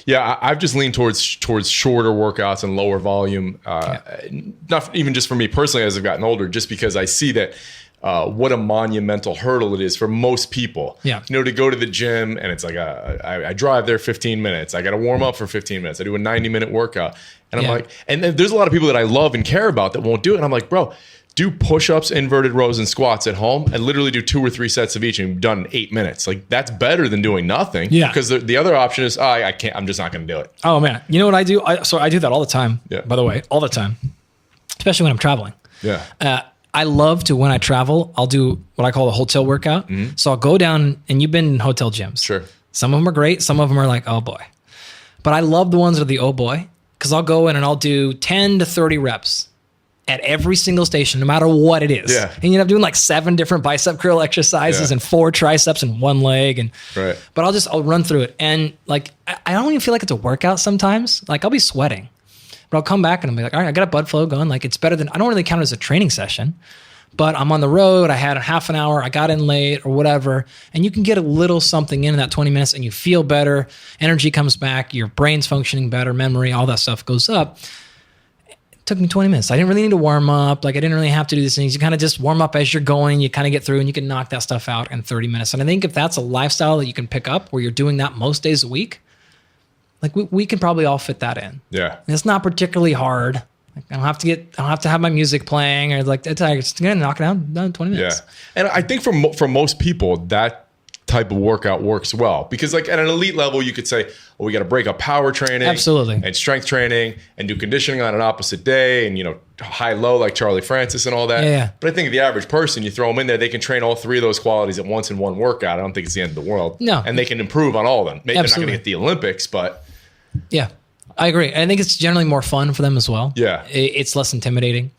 Yeah. I've just leaned towards shorter workouts and lower volume. Not even just for me personally as I've gotten older, just because I see that what a monumental hurdle it is for most people. Yeah. To go to the gym and it's like I drive there 15 minutes. I got to warm up for 15 minutes. I do a 90-minute workout. And I'm like, and there's a lot of people that I love and care about that won't do it. And I'm like, bro, do push-ups, inverted rows, and squats at home and literally do 2 or 3 sets of each and you've done 8 minutes. Like that's better than doing nothing. Yeah. Because the other option is, I can't, I'm just not going to do it. Oh man. You know what I do? I do that all the time, by the way, all the time, especially when I'm traveling. Yeah. I love to, when I travel, I'll do what I call a hotel workout. Mm-hmm. So I'll go down, and you've been in hotel gyms. Sure. Some of them are great. Some of them are like, oh boy. But I love the ones that are the oh boy, because I'll go in and I'll do 10 to 30 reps at every single station, no matter what it is. Yeah. And you end up doing like 7 different bicep curl exercises and 4 triceps and 1 leg. But I'll run through it. And like, I don't even feel like it's a workout sometimes. Like I'll be sweating, but I'll come back and I'll be like, all right, I got a blood flow going. Like it's better than, I don't really count it as a training session, but I'm on the road. I had a half an hour. I got in late or whatever. And you can get a little something in that 20 minutes and you feel better. Energy comes back. Your brain's functioning better. Memory, all that stuff goes up. Took me 20 minutes. I didn't really need to warm up. Like I didn't really have to do these things. You kind of just warm up as you're going. You kind of get through and you can knock that stuff out in 30 minutes. And I think if that's a lifestyle that you can pick up where you're doing that most days a week, like we can probably all fit that in. Yeah. And it's not particularly hard. Like I don't have to have my music playing or like it's going to knock it out in 20 minutes. Yeah. And I think for most people, that type of workout works well. Because like at an elite level, you could say, well, we got to break up power training absolutely, and strength training and do conditioning on an opposite day and, high, low like Charlie Francis and all that. Yeah. But I think the average person, you throw them in there, they can train all three of those qualities at once in one workout. I don't think it's the end of the world. No. And they can improve on all of them. Maybe absolutely. they're not going to get the Olympics, but. Yeah, I agree. I think it's generally more fun for them as well. Yeah. It's less intimidating.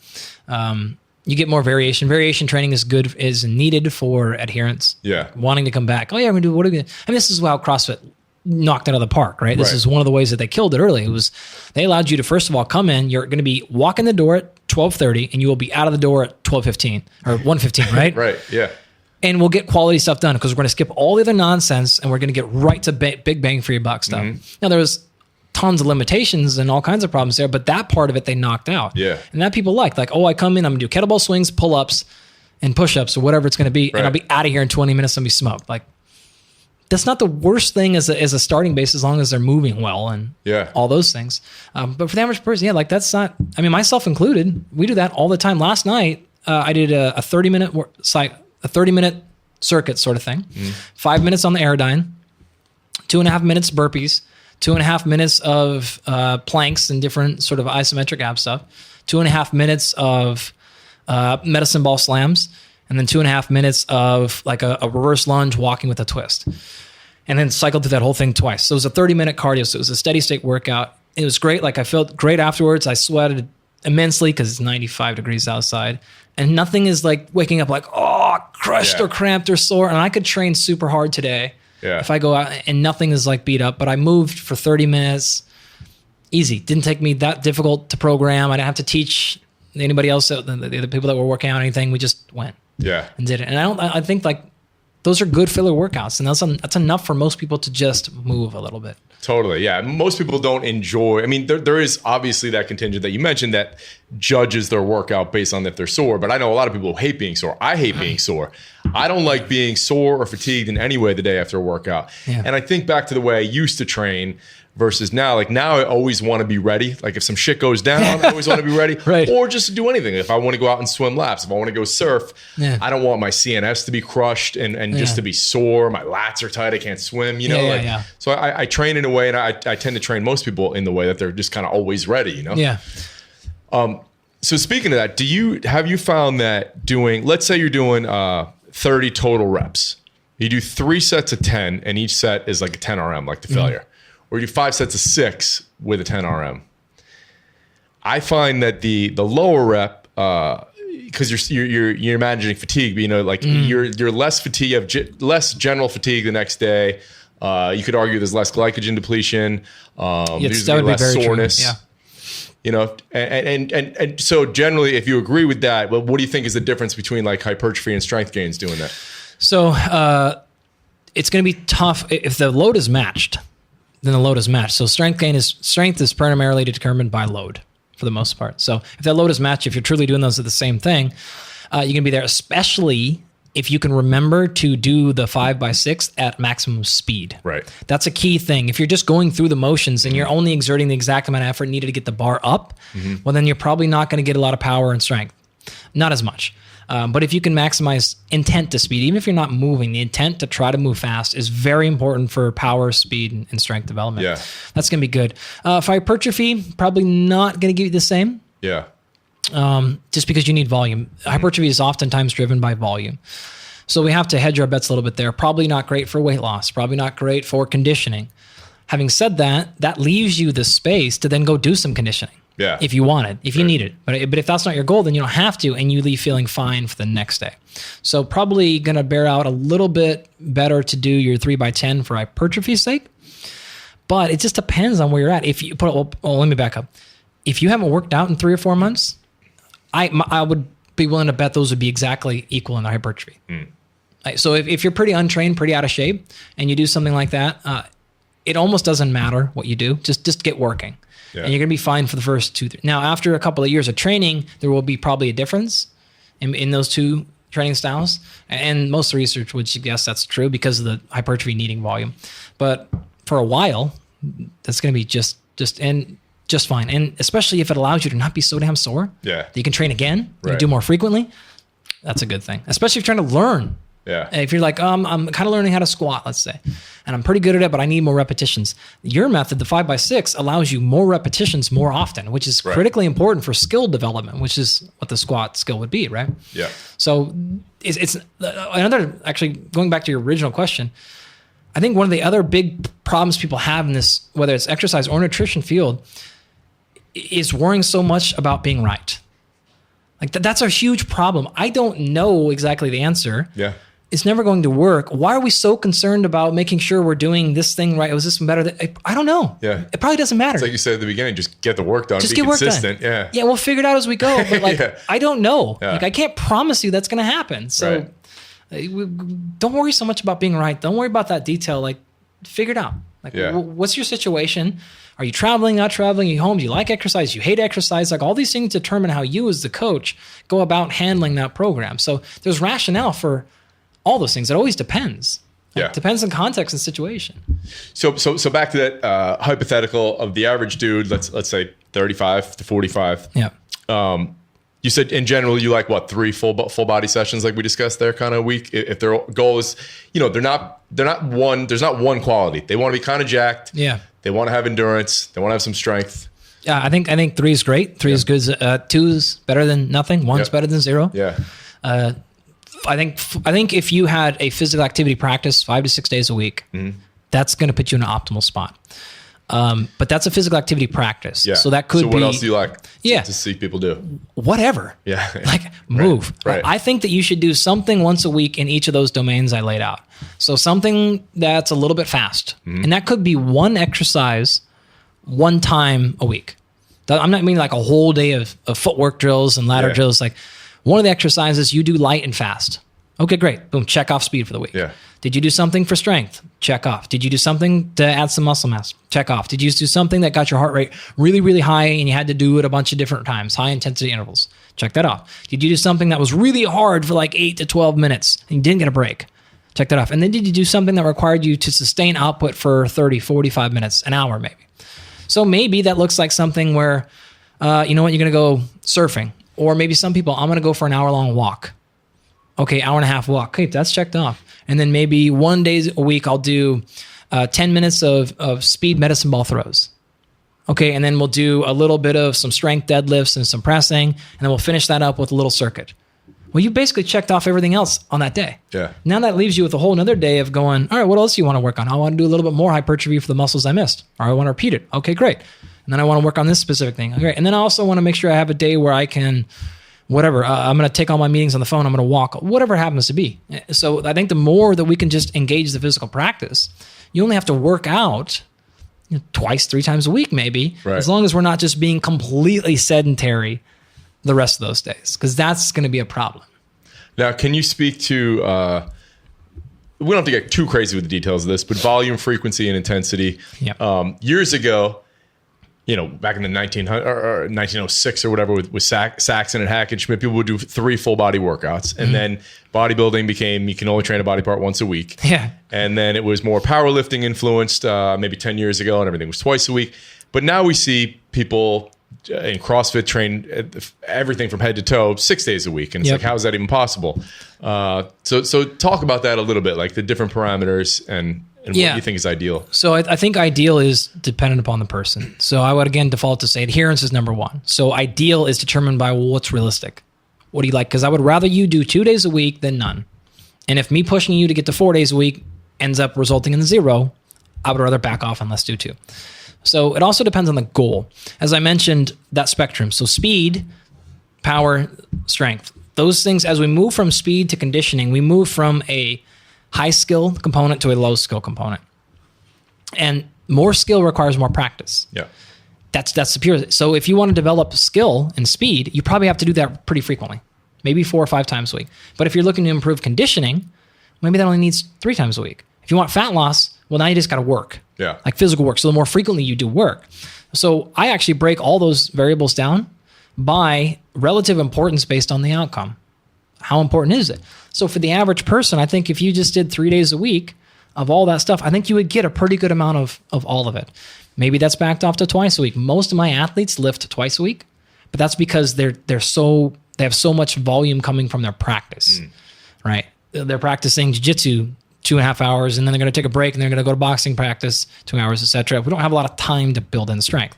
You get more variation. Variation training is needed for adherence. Yeah. Wanting to come back. Oh yeah, we're gonna do. This is how CrossFit knocked it out of the park, right? This is one of the ways that they killed it early. It was they allowed you to first of all come in. You're going to be walking the door at 12:30, and you will be out of the door at 12:15 or 1:15, right? Right. Yeah. And we'll get quality stuff done because we're going to skip all the other nonsense and we're going to get right to big bang for your buck stuff. Now there was tons of limitations and all kinds of problems there, but that part of it they knocked out. Yeah. And that people like, oh, I come in, I'm going to do kettlebell swings, pull-ups, and push-ups or whatever it's going to be, and I'll be out of here in 20 minutes and be smoked. Like, that's not the worst thing as a starting base as long as they're moving well and all those things. But for the average person, like that's not, myself included, we do that all the time. Last night, I did a 30-minute circuit sort of thing. 5 minutes on the Aerodyne, 2.5 minutes burpees, 2.5 minutes of planks and different sort of isometric ab stuff, 2.5 minutes of medicine ball slams, and then 2.5 minutes of like a reverse lunge walking with a twist. And then cycled through that whole thing twice. So it was a 30-minute cardio. So it was a steady state workout. It was great. Like I felt great afterwards. I sweated immensely because it's 95 degrees outside. And nothing is like waking up like, oh, crushed or cramped or sore. And I could train super hard today. Yeah. If I go out and nothing is like beat up, but I moved for 30 minutes, easy. Didn't take me that difficult to program. I didn't have to teach anybody else, the other people that were working out anything. We just went and did it. And I think like those are good filler workouts, and that's enough for most people to just move a little bit. Totally. Yeah. Most people don't enjoy, there is obviously that contingent that you mentioned that judges their workout based on if they're sore, but I know a lot of people hate being sore. I hate being sore. I don't like being sore or fatigued in any way the day after a workout. Yeah. And I think back to the way I used to train versus now. Like now I always want to be ready. Like if some shit goes down, I always want to be ready. Right. Or just to do anything. If I want to go out and swim laps, if I want to go surf, I don't want my CNS to be crushed and just to be sore. My lats are tight. I can't swim, So I train in a way, and I tend to train most people in the way that they're just kind of always ready, Yeah. So speaking of that, have you found that let's say you're doing 30 total reps, you do 3 sets of 10 and each set is like a 10 RM, like the failure, or you do 5 sets of 6 with a 10 RM. I find that the lower rep, because you're managing fatigue, but you're less fatigue, you have less general fatigue the next day. You could argue there's less glycogen depletion. There's less soreness. True. Yeah. And so generally, if you agree with that, well, what do you think is the difference between like hypertrophy and strength gains doing that? So it's going to be tough if the load is matched. Then the load is matched. So strength is primarily determined by load for the most part. So if that load is matched, if you're truly doing those at the same thing, you can be there, especially if you can remember to do the 5x6 at maximum speed. Right. That's a key thing. If you're just going through the motions and you're only exerting the exact amount of effort needed to get the bar up, well, then you're probably not going to get a lot of power and strength. Not as much. But if you can maximize intent to speed, even if you're not moving, the intent to try to move fast is very important for power, speed, and strength development. Yeah. That's going to be good. For hypertrophy, probably not going to give you the same. Yeah. Just because you need volume. Hypertrophy is oftentimes driven by volume. So we have to hedge our bets a little bit there. Probably not great for weight loss. Probably not great for conditioning. Having said that, that leaves you the space to then go do some conditioning. Yeah. If you want it, if you need it. But if that's not your goal, then you don't have to, and you leave feeling fine for the next day. So probably going to bear out a little bit better to do your 3x10 for hypertrophy's sake. But it just depends on where you're at. If you let me back up. If you haven't worked out in 3 or 4 months, I would be willing to bet those would be exactly equal in the hypertrophy. So if you're pretty untrained, pretty out of shape, and you do something like that, it almost doesn't matter what you do. Just get working. Yeah. And you're going to be fine for the first 2, 3. Now, after a couple of years of training, there will be probably a difference in those two training styles. And most of the research would suggest that's true because of the hypertrophy needing volume. But for a while, that's going to be just fine. And especially if it allows you to not be so damn sore, that you can train again, you can do more frequently. That's a good thing. Especially if you're trying to learn Yeah. If you're like, I'm kind of learning how to squat, let's say, and I'm pretty good at it, but I need more repetitions. Your method, the 5x6, allows you more repetitions more often, which is critically important for skill development, which is what the squat skill would be, right? Yeah. So it's another, actually, going back to your original question, I think one of the other big problems people have in this, whether it's exercise or nutrition field, is worrying so much about being right. Like that's a huge problem. I don't know exactly the answer. Yeah. It's never going to work. Why are we so concerned about making sure we're doing this thing right? Was this better? I don't know. Yeah. It probably doesn't matter. It's like you said at the beginning, just get the work done. Just be get work consistent. done. Yeah. Yeah, we'll figure it out as we go. But like, I don't know. Yeah. Like I can't promise you that's going to happen. So don't worry so much about being right. Don't worry about that detail. Like figure it out. Like what's your situation? Are you traveling, not traveling? Are you home? Do you like exercise? Do you hate exercise? Like all these things determine how you as the coach go about handling that program. So there's rationale for all those things. It always depends. It depends on context and situation. So back to that hypothetical of the average dude, let's say 35 to 45. Yeah. You said in general you like what, 3 full body sessions like we discussed there kind of a week. If their goal is, they're not one. There's not one quality. They want to be kind of jacked. Yeah. They want to have endurance. They want to have some strength. Yeah, I think 3 is great. 3 is good. 2 is better than nothing. 1's better than 0. Yeah. I think if you had a physical activity practice 5 to 6 days a week, that's going to put you in an optimal spot. But that's a physical activity practice. Yeah. So that could be. So what else do you like to see people do? Whatever. Yeah. Like move. Right. I think that you should do something once a week in each of those domains I laid out. So something that's a little bit fast. And that could be one exercise, one time a week. I'm not meaning like a whole day of footwork drills and ladder drills. Like one of the exercises you do light and fast. Okay, great. Boom. Check off speed for the week. Yeah. Did you do something for strength? Check off. Did you do something to add some muscle mass? Check off. Did you do something that got your heart rate really, really high and you had to do it a bunch of different times, high intensity intervals? Check that off. Did you do something that was really hard for like 8 to 12 minutes and you didn't get a break? Check that off. And then did you do something that required you to sustain output for 30, 45 minutes, an hour maybe? So maybe that looks like something where, you're going to go surfing. Or maybe some people, I'm going to go for an hour-long walk. Okay, hour and a half walk. Okay, that's checked off. And then maybe 1 day a week, I'll do 10 minutes of speed medicine ball throws. Okay, and then we'll do a little bit of some strength deadlifts and some pressing, and then we'll finish that up with a little circuit. Well, you basically checked off everything else on that day. Yeah. Now that leaves you with a whole another day of going, all right, what else do you want to work on? I want to do a little bit more hypertrophy for the muscles I missed. Or I want to repeat it. Okay, great. And then I want to work on this specific thing. Okay. And then I also want to make sure I have a day where I can, whatever, I'm going to take all my meetings on the phone. I'm going to walk, whatever it happens to be. So I think the more that we can just engage the physical practice, you only have to work out twice, 3 times a week, maybe, as long as we're not just being completely sedentary the rest of those days, because that's going to be a problem. Now, can you speak to, we don't have to get too crazy with the details of this, but volume, frequency, and intensity. Yep. Years ago, back in the 1906 or whatever with Saxon and Hackenschmidt, people would do 3 full body workouts. And then bodybuilding became, you can only train a body part once a week. Yeah. And then it was more powerlifting influenced maybe 10 years ago, and everything was twice a week. But now we see people in CrossFit train everything from head to toe 6 days a week. And it's like, how is that even possible? So talk about that a little bit, like the different parameters and what you think is ideal. So I think ideal is dependent upon the person. So I would again default to say adherence is number 1. So ideal is determined by what's realistic. What do you like? Because I would rather you do 2 days a week than none. And if me pushing you to get to 4 days a week ends up resulting in 0, I would rather back off and let's do 2. So it also depends on the goal. As I mentioned, that spectrum. So speed, power, strength. Those things, as we move from speed to conditioning, we move from a high skill component to a low skill component. And more skill requires more practice. Yeah. That's superior. So if you want to develop skill and speed, you probably have to do that pretty frequently, maybe 4 or 5 times a week. But if you're looking to improve conditioning, maybe that only needs 3 times a week. If you want fat loss, well, now you just got to work. Yeah. Like physical work. So the more frequently you do work. So I actually break all those variables down by relative importance based on the outcome. How important is it? So for the average person, I think if you just did 3 days a week of all that stuff, I think you would get a pretty good amount of all of it. Maybe that's backed off to twice a week. Most of my athletes lift twice a week, but that's because they have so much volume coming from their practice, right? they're practicing jiu-jitsu 2.5 hours, and then they're going to take a break and they're going to go to boxing practice 2 hours, etc. We don't have a lot of time to build in strength.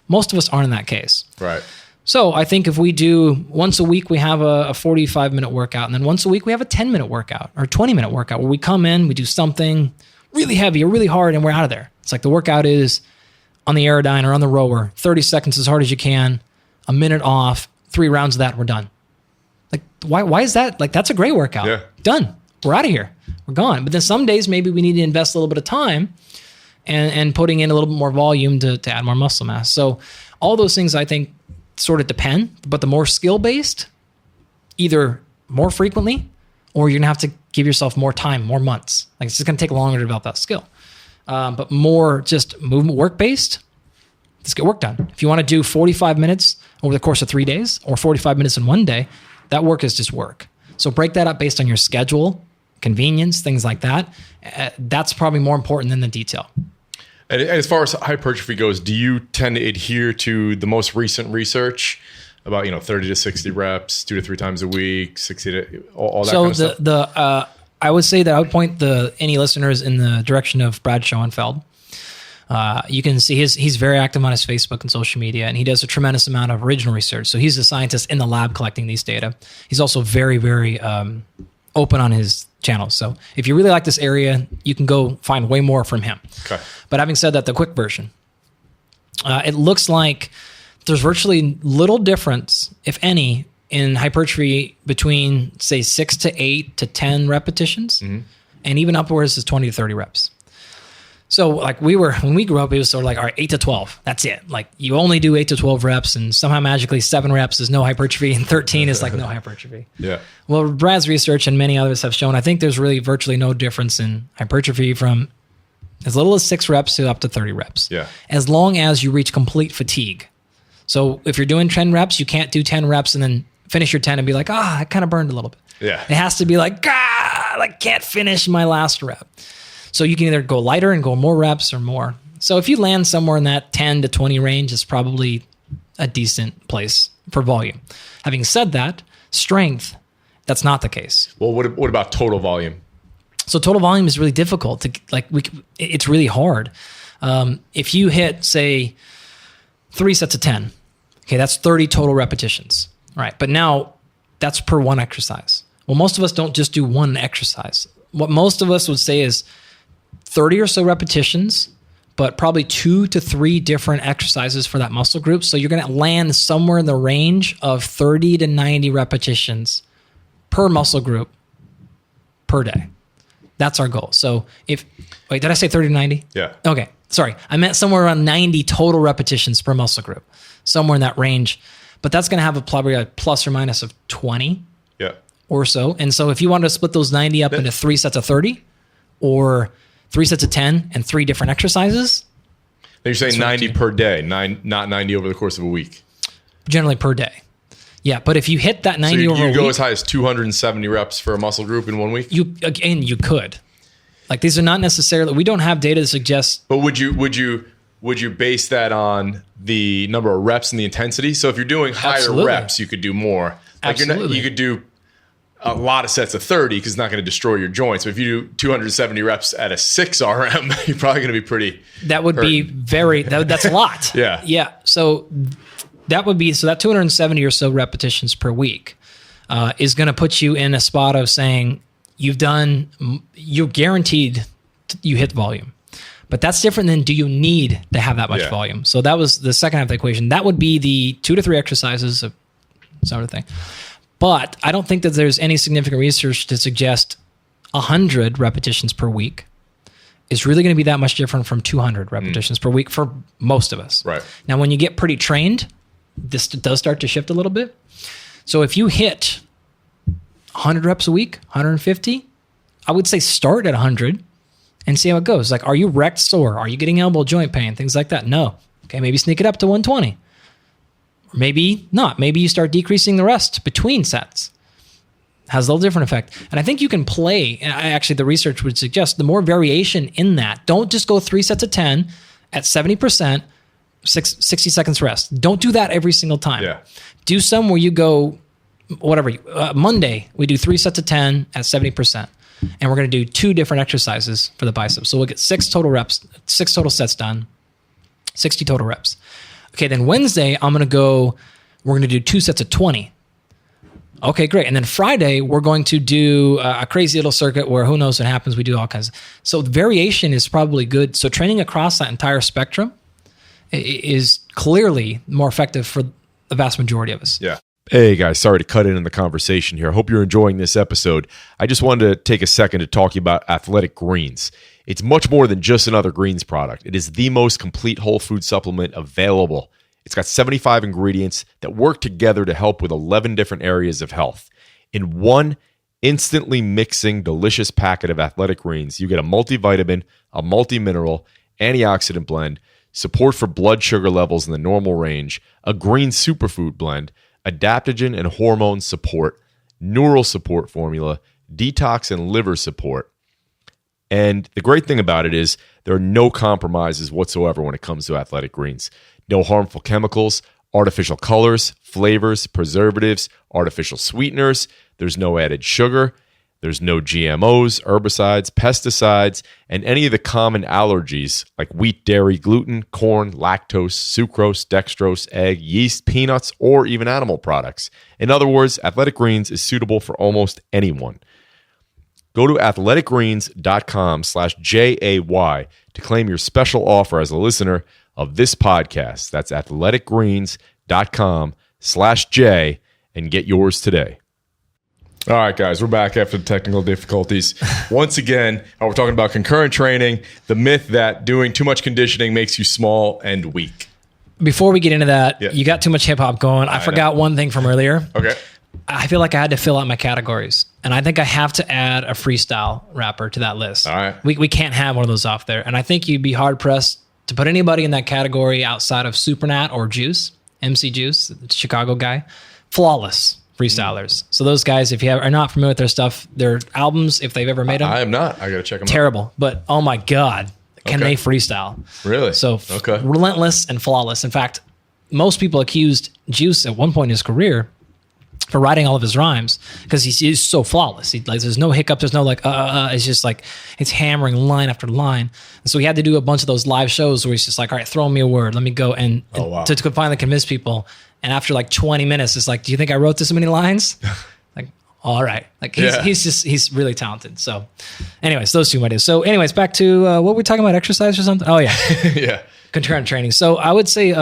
Most of us aren't in that case. Right. So I think if we do once a week, we have a 45-minute workout, and then once a week we have a 10-minute workout or 20-minute workout where we come in, we do something really heavy or really hard, and we're out of there. It's like the workout is on the Aerodyne or on the rower, 30 seconds as hard as you can, a minute off, 3 rounds of that, we're done. Like, why is that? Like, that's a great workout. Yeah. Done. We're out of here. We're gone. But then some days maybe we need to invest a little bit of time and putting in a little bit more volume to add more muscle mass. So all those things I think sort of depend, but the more skill-based, either more frequently or you're going to have to give yourself more time, more months. Like, it's just going to take longer to develop that skill. But more just movement work-based, just get work done. If you want to do 45 minutes over the course of 3 days or 45 minutes in one day, that work is just work. So break that up based on your schedule, convenience, things like that. That's probably more important than the detail. And as far as hypertrophy goes, do you tend to adhere to the most recent research about 30 to 60 reps, 2 to 3 times a week, 60 to all that kind of stuff? So I would say that I would point any listeners in the direction of Brad Schoenfeld. You can see he's very active on his Facebook and social media, and he does a tremendous amount of original research. So he's a scientist in the lab collecting these data. He's also very, very open on his channels. So if you really like this area, you can go find way more from him. Okay. But having said that, the quick version, it looks like there's virtually little difference, if any, in hypertrophy between, say, 6 to 8 to 10 repetitions, and even upwards is 20 to 30 reps. So like when we grew up, it was sort of like, all right, 8 to 12, that's it. Like you only do 8 to 12 reps, and somehow magically 7 reps is no hypertrophy and 13 is like no hypertrophy. Yeah. Well, Brad's research and many others have shown, I think there's really virtually no difference in hypertrophy from as little as 6 reps to up to 30 reps. Yeah. As long as you reach complete fatigue. So if you're doing 10 reps, you can't do 10 reps and then finish your 10 and be like, I kind of burned a little bit. Yeah. It has to be like, I can't finish my last rep. So you can either go lighter and go more reps or more. So if you land somewhere in that 10 to 20 range, it's probably a decent place for volume. Having said that, strength, that's not the case. Well, what about total volume? So total volume is really difficult it's really hard. If you hit, say, 3 sets of 10, okay, that's 30 total repetitions. All right. But now that's per one exercise. Well, most of us don't just do one exercise. What most of us would say is 30 or so repetitions, but probably 2 to 3 different exercises for that muscle group. So you're going to land somewhere in the range of 30 to 90 repetitions per muscle group per day. That's our goal. So wait, did I say 30 to 90? Yeah. Okay. Sorry. I meant somewhere around 90 total repetitions per muscle group, somewhere in that range. But that's going to have probably a plus or minus of 20 or so. And so if you wanted to split those 90 up into 3 sets of 30 or 3 sets of 10 and 3 different exercises. You're saying 90 per day, not 90 over the course of a week. Generally per day. Yeah, but if you hit that 90 over a week. You go as high as 270 reps for a muscle group in 1 week? You could. Like these are not necessarily, we don't have data that suggests. But would you base that on the number of reps and the intensity? So if you're doing higher reps, you could do more. Like you could do a lot of sets of 30 because it's not going to destroy your joints. So if you do 270 reps at a 6 RM, you're probably going to be pretty. That would be that's a lot. Yeah. Yeah. So that 270 or so repetitions per week is going to put you in a spot of saying you're guaranteed you hit volume. But that's different than do you need to have that much volume? So that was the second half of the equation. That would be the 2 to 3 exercises of sort of thing. But I don't think that there's any significant research to suggest 100 repetitions per week is really going to be that much different from 200 repetitions per week for most of us. Right. Now, when you get pretty trained, this does start to shift a little bit. So if you hit 100 reps a week, 150, I would say start at 100 and see how it goes. Like, are you wrecked sore? Are you getting elbow joint pain? Things like that. No. Okay, maybe sneak it up to 120. Or maybe not. Maybe you start decreasing the rest between sets. Has a little different effect. And I think you can play, and actually the research would suggest the more variation in that. Don't just go 3 sets of 10 at 70%, 60 seconds rest. Don't do that every single time. Yeah. Do some where you go Monday, we do 3 sets of 10 at 70%. And we're going to do 2 different exercises for the biceps. So we'll get 6 total reps, 6 total sets done, 60 total reps. Okay, then Wednesday, we're going to do 2 sets of 20. Okay, great. And then Friday, we're going to do a crazy little circuit where who knows what happens. We do all kinds. So variation is probably good. So training across that entire spectrum is clearly more effective for the vast majority of us. Yeah. Hey guys, sorry to cut in the conversation here. I hope you're enjoying this episode. I just wanted to take a second to talk to you about Athletic Greens. It's much more than just another greens product. It is the most complete whole food supplement available. It's got 75 ingredients that work together to help with 11 different areas of health. In one instantly mixing delicious packet of Athletic Greens, you get a multivitamin, a multi-mineral, antioxidant blend, support for blood sugar levels in the normal range, a green superfood blend, adaptogen and hormone support, neural support formula, detox and liver support. And the great thing about it is there are no compromises whatsoever when it comes to Athletic Greens. No harmful chemicals, artificial colors, flavors, preservatives, artificial sweeteners. There's no added sugar. There's no GMOs, herbicides, pesticides, and any of the common allergies like wheat, dairy, gluten, corn, lactose, sucrose, dextrose, egg, yeast, peanuts, or even animal products. In other words, Athletic Greens is suitable for almost anyone. Go to athleticgreens.com/JAY to claim your special offer as a listener of this podcast. That's athleticgreens.com/J and get yours today. All right, guys, we're back after the technical difficulties. Once again, we're talking about concurrent training, the myth that doing too much conditioning makes you small and weak. Before we get into that, You got too much hip hop going. I forgot one thing from earlier. Okay. I feel like I had to fill out my categories, and I think I have to add a freestyle rapper to that list. All right. We can't have one of those off there, and I think you'd be hard-pressed to put anybody in that category outside of Supernat or Juice, MC Juice, the Chicago guy. Flawless freestylers. So those guys, if you are not familiar with their stuff, their albums, if they've ever made them. I am not. I got to check them out. Terrible. But oh my God, can they freestyle? Really? So relentless and flawless. In fact, most people accused Juice at one point in his career for writing all of his rhymes because he's so flawless. There's no hiccups. There's no it's just like it's hammering line after line. And so he had to do a bunch of those live shows where he's just like, all right, throw me a word. Let me go. And to finally convince people. And after like 20 minutes, it's like, do you think I wrote this many lines? Like, all right. Like he's really talented. So anyways, those two ideas. So anyways, back to what were we talking about? Exercise or something? Oh yeah. Yeah. Concurrent training. So I would say,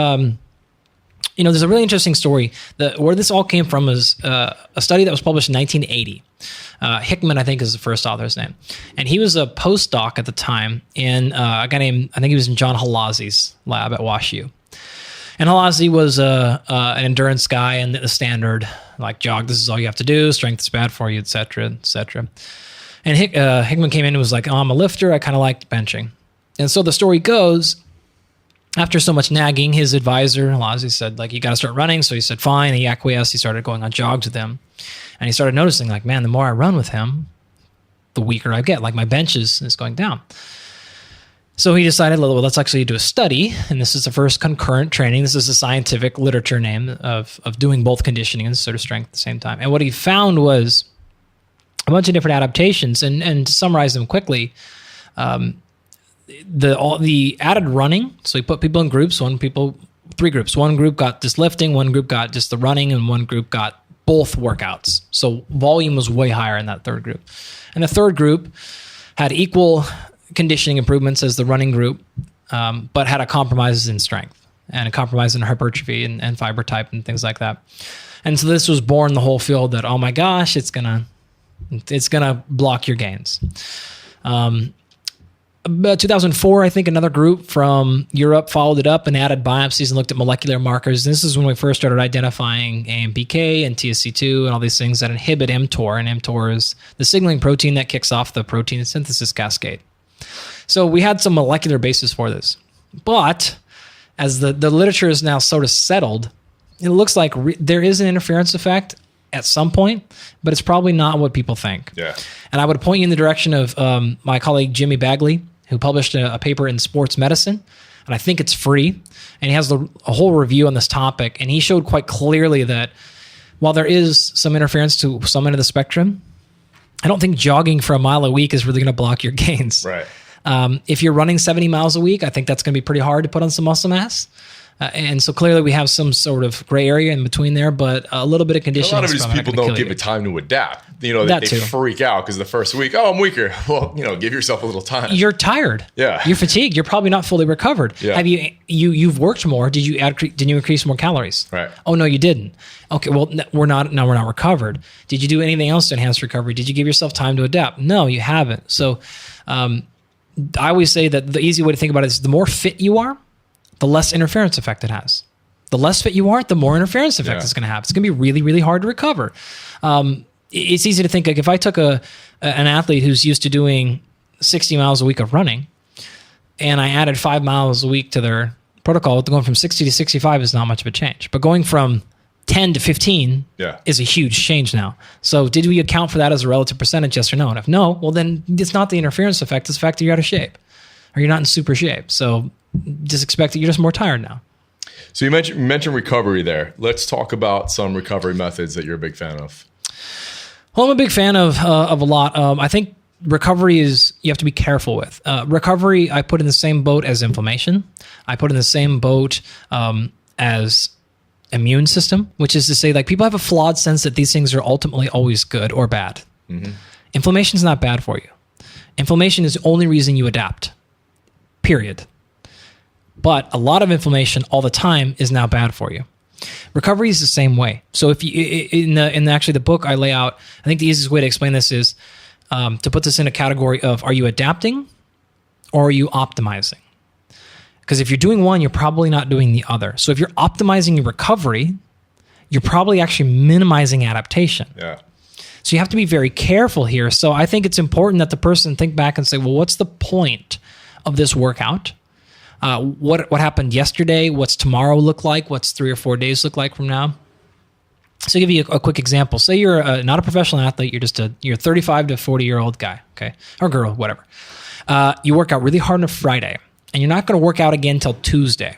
there's a really interesting story. Where this all came from is a study that was published in 1980. Hickman, I think, is the first author's name. And he was a postdoc at the time in a guy named, I think he was in John Halazzi's lab at WashU. And Halazzi was an endurance guy and the standard, like jog, this is all you have to do, strength is bad for you, et cetera, et cetera. And Hickman came in and was like, I'm a lifter, I kind of liked benching. And so the story goes, after so much nagging, his advisor, Halazzi, said, like, you got to start running. So he said, fine. He acquiesced. He started going on jogs with him. And he started noticing, like, man, the more I run with him, the weaker I get. Like, my bench is going down. So he decided, well, let's actually do a study. And this is the first concurrent training. This is a scientific literature name of doing both conditioning and sort of strength at the same time. And what he found was a bunch of different adaptations. And to summarize them quickly, the added running, so he put people in groups, three groups. One group got just lifting, one group got just the running, and one group got both workouts. So volume was way higher in that third group. And the third group had equal conditioning improvements as the running group, but had a compromises in strength and a compromise in hypertrophy and fiber type and things like that. And so this was born the whole field that, oh my gosh, it's gonna block your gains. 2004, I think another group from Europe followed it up and added biopsies and looked at molecular markers. This is when we first started identifying AMPK and TSC2 and all these things that inhibit mTOR. And mTOR is the signaling protein that kicks off the protein synthesis cascade. So we had some molecular basis for this. But as the literature is now sort of settled, it looks like there is an interference effect at some point, but it's probably not what people think. Yeah. And I would point you in the direction of my colleague Jimmy Bagley, who published a paper in Sports Medicine, and I think it's free. And he has a whole review on this topic, and he showed quite clearly that while there is some interference to some end of the spectrum, I don't think jogging for a mile a week is really going to block your gains. Right. If you're running 70 miles a week, I think that's going to be pretty hard to put on some muscle mass. And so clearly we have some sort of gray area in between there, but a little bit of conditioning. A lot of these people don't give it time to adapt. They freak out because the first week, I'm weaker. Well, give yourself a little time. You're tired. Yeah. You're fatigued. You're probably not fully recovered. Yeah. Have you've worked more? Did you increase more calories? Right. Oh no, you didn't. Okay, well we're not recovered. Did you do anything else to enhance recovery? Did you give yourself time to adapt? No, you haven't. So I always say that the easy way to think about it is the more fit you are, the less interference effect it has. The less fit you are, the more interference effect it's going to have. It's going to be really, really hard to recover. It's easy to think, like, if I took an athlete who's used to doing 60 miles a week of running and I added 5 miles a week to their protocol, going from 60 to 65 is not much of a change. But going from 10 to 15 is a huge change now. So did we account for that as a relative percentage, yes or no? And if no, well, then it's not the interference effect. It's the fact that you're out of shape or you're not in super shape. So just expect that you're just more tired now. So you mentioned recovery there. Let's talk about some recovery methods that you're a big fan of. Well, I'm a big fan of a lot. I think recovery is, you have to be careful with. Recovery, I put in the same boat as inflammation. I put in the same boat as immune system, which is to say, like, people have a flawed sense that these things are ultimately always good or bad. Mm-hmm. Inflammation is not bad for you. Inflammation is the only reason you adapt, period. But a lot of inflammation all the time is now bad for you. Recovery is the same way. So if you, in actually the book I lay out, I think the easiest way to explain this is to put this in a category of, are you adapting or are you optimizing? Because if you're doing one, you're probably not doing the other. So if you're optimizing your recovery, you're probably actually minimizing adaptation. Yeah. So you have to be very careful here. So I think it's important that the person think back and say, well, what's the point of this workout? What happened yesterday? What's tomorrow look like? What's 3 or 4 days look like from now? So I'll give you a quick example. Say you're not a professional athlete. You're a 35 to 40-year-old guy, okay, or girl, whatever. You work out really hard on a Friday, and you're not going to work out again until Tuesday.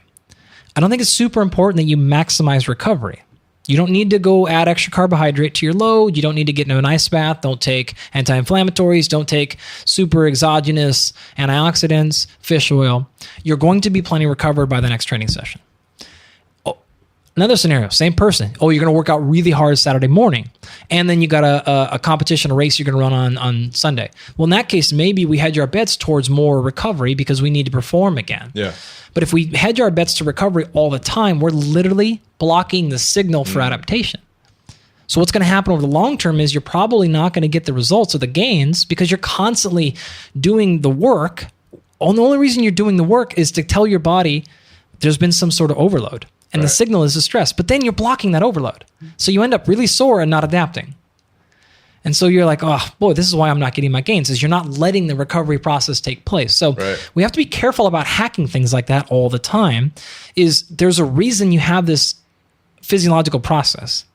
I don't think it's super important that you maximize recovery. You don't need to go add extra carbohydrate to your load. You don't need to get into an ice bath. Don't take anti-inflammatories. Don't take super exogenous antioxidants, fish oil. You're going to be plenty recovered by the next training session. Oh, another scenario, same person. Oh, you're going to work out really hard Saturday morning, and then you got a competition, a race you're going to run on Sunday. Well, in that case, maybe we hedge our bets towards more recovery because we need to perform again. Yeah. But if we hedge our bets to recovery all the time, we're literally blocking the signal for adaptation. So what's going to happen over the long term is you're probably not going to get the results or the gains because you're constantly doing the work. And the only reason you're doing the work is to tell your body there's been some sort of overload. And the signal is the stress. But then you're blocking that overload. So you end up really sore and not adapting. And so you're like, oh, boy, this is why I'm not getting my gains, is you're not letting the recovery process take place. So we have to be careful about hacking things like that all the time. There's a reason you have this physiological process.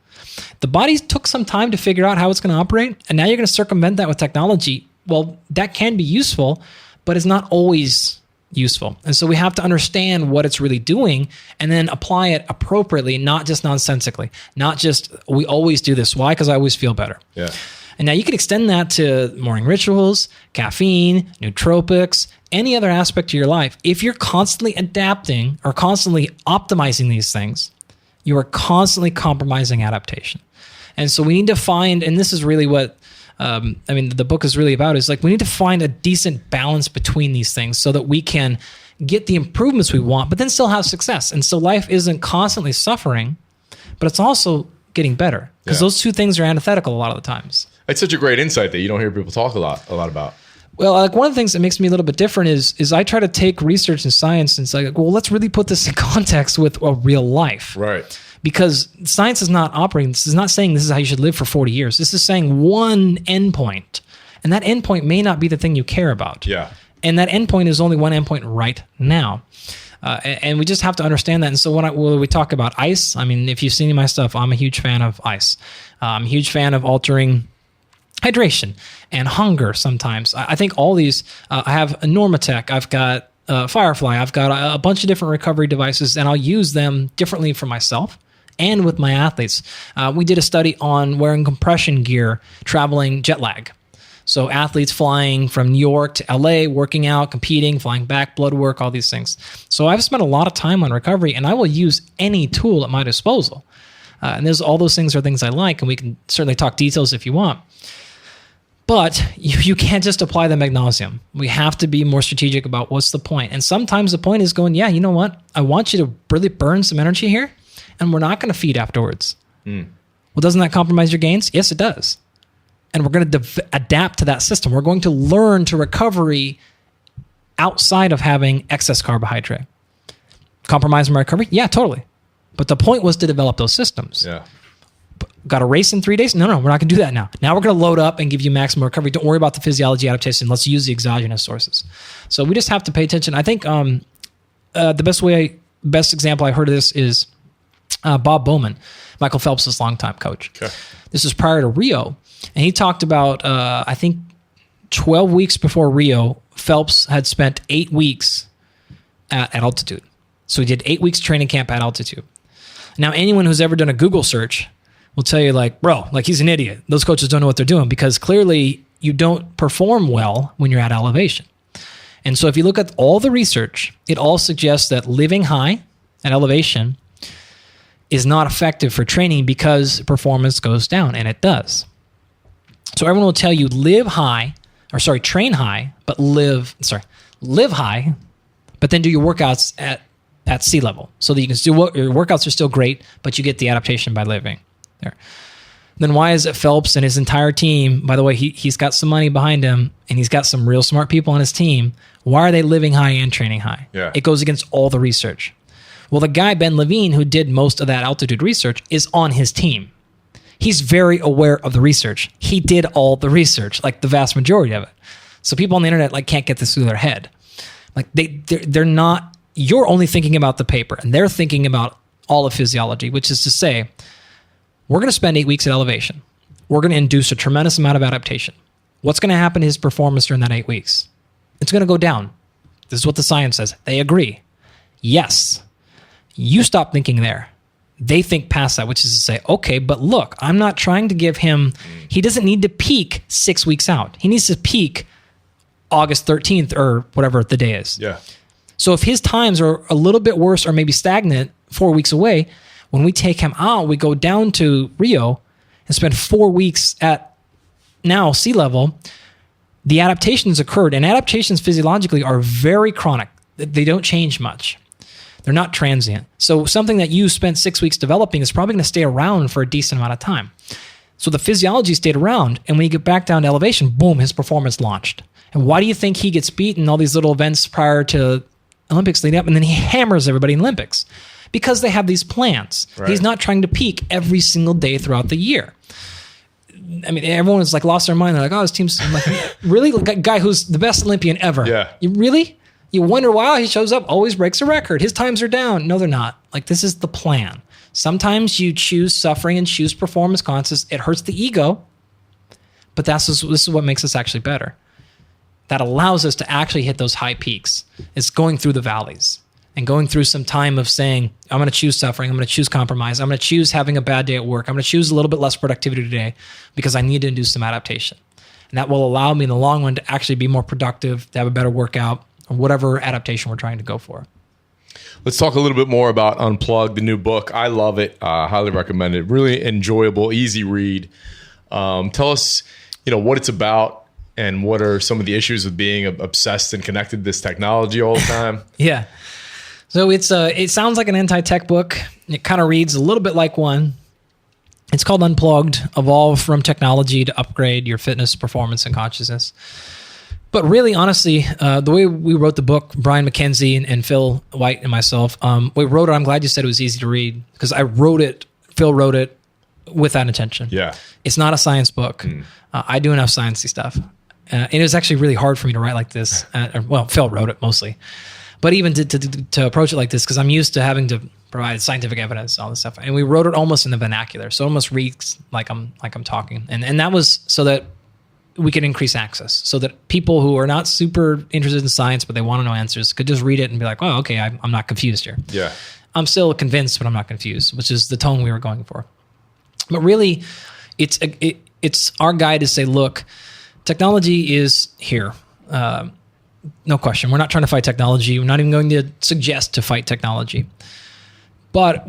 The body took some time to figure out how it's going to operate, and now you're going to circumvent that with technology. Well, that can be useful, but it's not always useful. And so we have to understand what it's really doing and then apply it appropriately, not just nonsensically, not just, we always do this. Why? Because I always feel better. Yeah. And now you can extend that to morning rituals, caffeine, nootropics, any other aspect of your life. If you're constantly adapting or constantly optimizing these things, you are constantly compromising adaptation. And so we need to find, and this is really what the book is really about, is like we need to find a decent balance between these things so that we can get the improvements we want, but then still have success. And so life isn't constantly suffering, but it's also getting better because those two things are antithetical a lot of the times. It's such a great insight that you don't hear people talk a lot about. Well, like one of the things that makes me a little bit different is I try to take research and science and say, well, let's really put this in context with a real life. Right. Because science is not operating. This is not saying this is how you should live for 40 years. This is saying one endpoint. And that endpoint may not be the thing you care about. Yeah. And that endpoint is only one endpoint right now. And we just have to understand that. And so when we talk about ice, I mean, if you've seen my stuff, I'm a huge fan of ice. I'm a huge fan of altering hydration and hunger sometimes. I think all these, I have a Normatec, I've got Firefly, I've got a bunch of different recovery devices, and I'll use them differently for myself and with my athletes. We did a study on wearing compression gear, traveling jet lag. So athletes flying from New York to LA, working out, competing, flying back, blood work, all these things. So I've spent a lot of time on recovery, and I will use any tool at my disposal. And all those things are things I like, and we can certainly talk details if you want. But you can't just apply them ad nauseum. We have to be more strategic about what's the point. And sometimes the point is going, yeah, you know what? I want you to really burn some energy here, and we're not going to feed afterwards. Well, doesn't that compromise your gains? Yes, it does. And we're going to adapt to that system. We're going to learn to recovery outside of having excess carbohydrate. Compromise my recovery? Yeah, totally. But the point was to develop those systems. Yeah. Got a race in 3 days? No, we're not going to do that now. Now we're going to load up and give you maximum recovery. Don't worry about the physiology adaptation. Let's use the exogenous sources. So we just have to pay attention. I think the best example I heard of this is Bob Bowman, Michael Phelps' longtime coach. Okay. This is prior to Rio. And he talked about, I think, 12 weeks before Rio, Phelps had spent 8 weeks at altitude. So he did 8 weeks training camp at altitude. Now, anyone who's ever done a Google search will tell you, like, bro, like, he's an idiot. Those coaches don't know what they're doing, because clearly you don't perform well when you're at elevation. And so if you look at all the research, it all suggests that living high at elevation is not effective for training because performance goes down, and it does. So everyone will tell you train high, but live high, but then do your workouts at sea level, so that you can still, your workouts are still great, but you get the adaptation by living there. Then why is it Phelps and his entire team, by the way, he's got some money behind him, and he's got some real smart people on his team, why are they living high and training high? Yeah. It goes against all the research. Well, the guy, Ben Levine, who did most of that altitude research, is on his team. He's very aware of the research. He did all the research, like the vast majority of it. So people on the internet can't get this through their head. Like they're not. You're only thinking about the paper, and they're thinking about all of physiology, which is to say, we're going to spend 8 weeks at elevation. We're going to induce a tremendous amount of adaptation. What's going to happen to his performance during that 8 weeks? It's going to go down. This is what the science says. They agree. Yes. You stop thinking there. They think past that, which is to say, okay, but look, I'm not trying to give him, he doesn't need to peak 6 weeks out. He needs to peak August 13th or whatever the day is. Yeah. So if his times are a little bit worse or maybe stagnant 4 weeks away, when we take him out, we go down to Rio and spend 4 weeks at now sea level, the adaptations occurred, and adaptations physiologically are very chronic. They don't change much. They're not transient. So something that you spent 6 weeks developing is probably going to stay around for a decent amount of time. So the physiology stayed around, and when you get back down to elevation, boom, his performance launched. And why do you think he gets beaten in all these little events prior to Olympics leading up, and then he hammers everybody in Olympics? Because they have these plans. Right. He's not trying to peak every single day throughout the year. I mean, everyone is lost their mind. They're like, oh, his team's really? A guy who's the best Olympian ever. Yeah. You really? You wonder, wow, he shows up, always breaks a record. His times are down. No, they're not. This is the plan. Sometimes you choose suffering and choose performance conscious. It hurts the ego, but this is what makes us actually better. That allows us to actually hit those high peaks. It's going through the valleys and going through some time of saying, I'm going to choose suffering. I'm going to choose compromise. I'm going to choose having a bad day at work. I'm going to choose a little bit less productivity today because I need to induce some adaptation. And that will allow me in the long run to actually be more productive, to have a better workout, or whatever adaptation we're trying to go for. Let's talk a little bit more about Unplugged, the new book. I love it. Highly recommend it. Really enjoyable, easy read. Tell us, what it's about and what are some of the issues with being obsessed and connected to this technology all the time. Yeah. So it sounds like an anti-tech book. It kind of reads a little bit like one. It's called Unplugged, Evolve from Technology to Upgrade Your Fitness, Performance, and Consciousness. But really, honestly, the way we wrote the book, Brian McKenzie and Phil White and myself, we wrote it. I'm glad you said it was easy to read because Phil wrote it with that intention. Yeah. It's not a science book. I do enough sciencey stuff. And it was actually really hard for me to write like this. Phil wrote it mostly. But even to approach it like this, because I'm used to having to provide scientific evidence, all this stuff. And we wrote it almost in the vernacular. So it almost reads like I'm talking. And that was so that we could increase access, so that people who are not super interested in science, but they want to know answers, could just read it and be like, oh, okay, I'm not confused here. Yeah. I'm still convinced, but I'm not confused, which is the tone we were going for. But really, it's our guide to say, look, technology is here. No question. We're not trying to fight technology. We're not even going to suggest to fight technology. But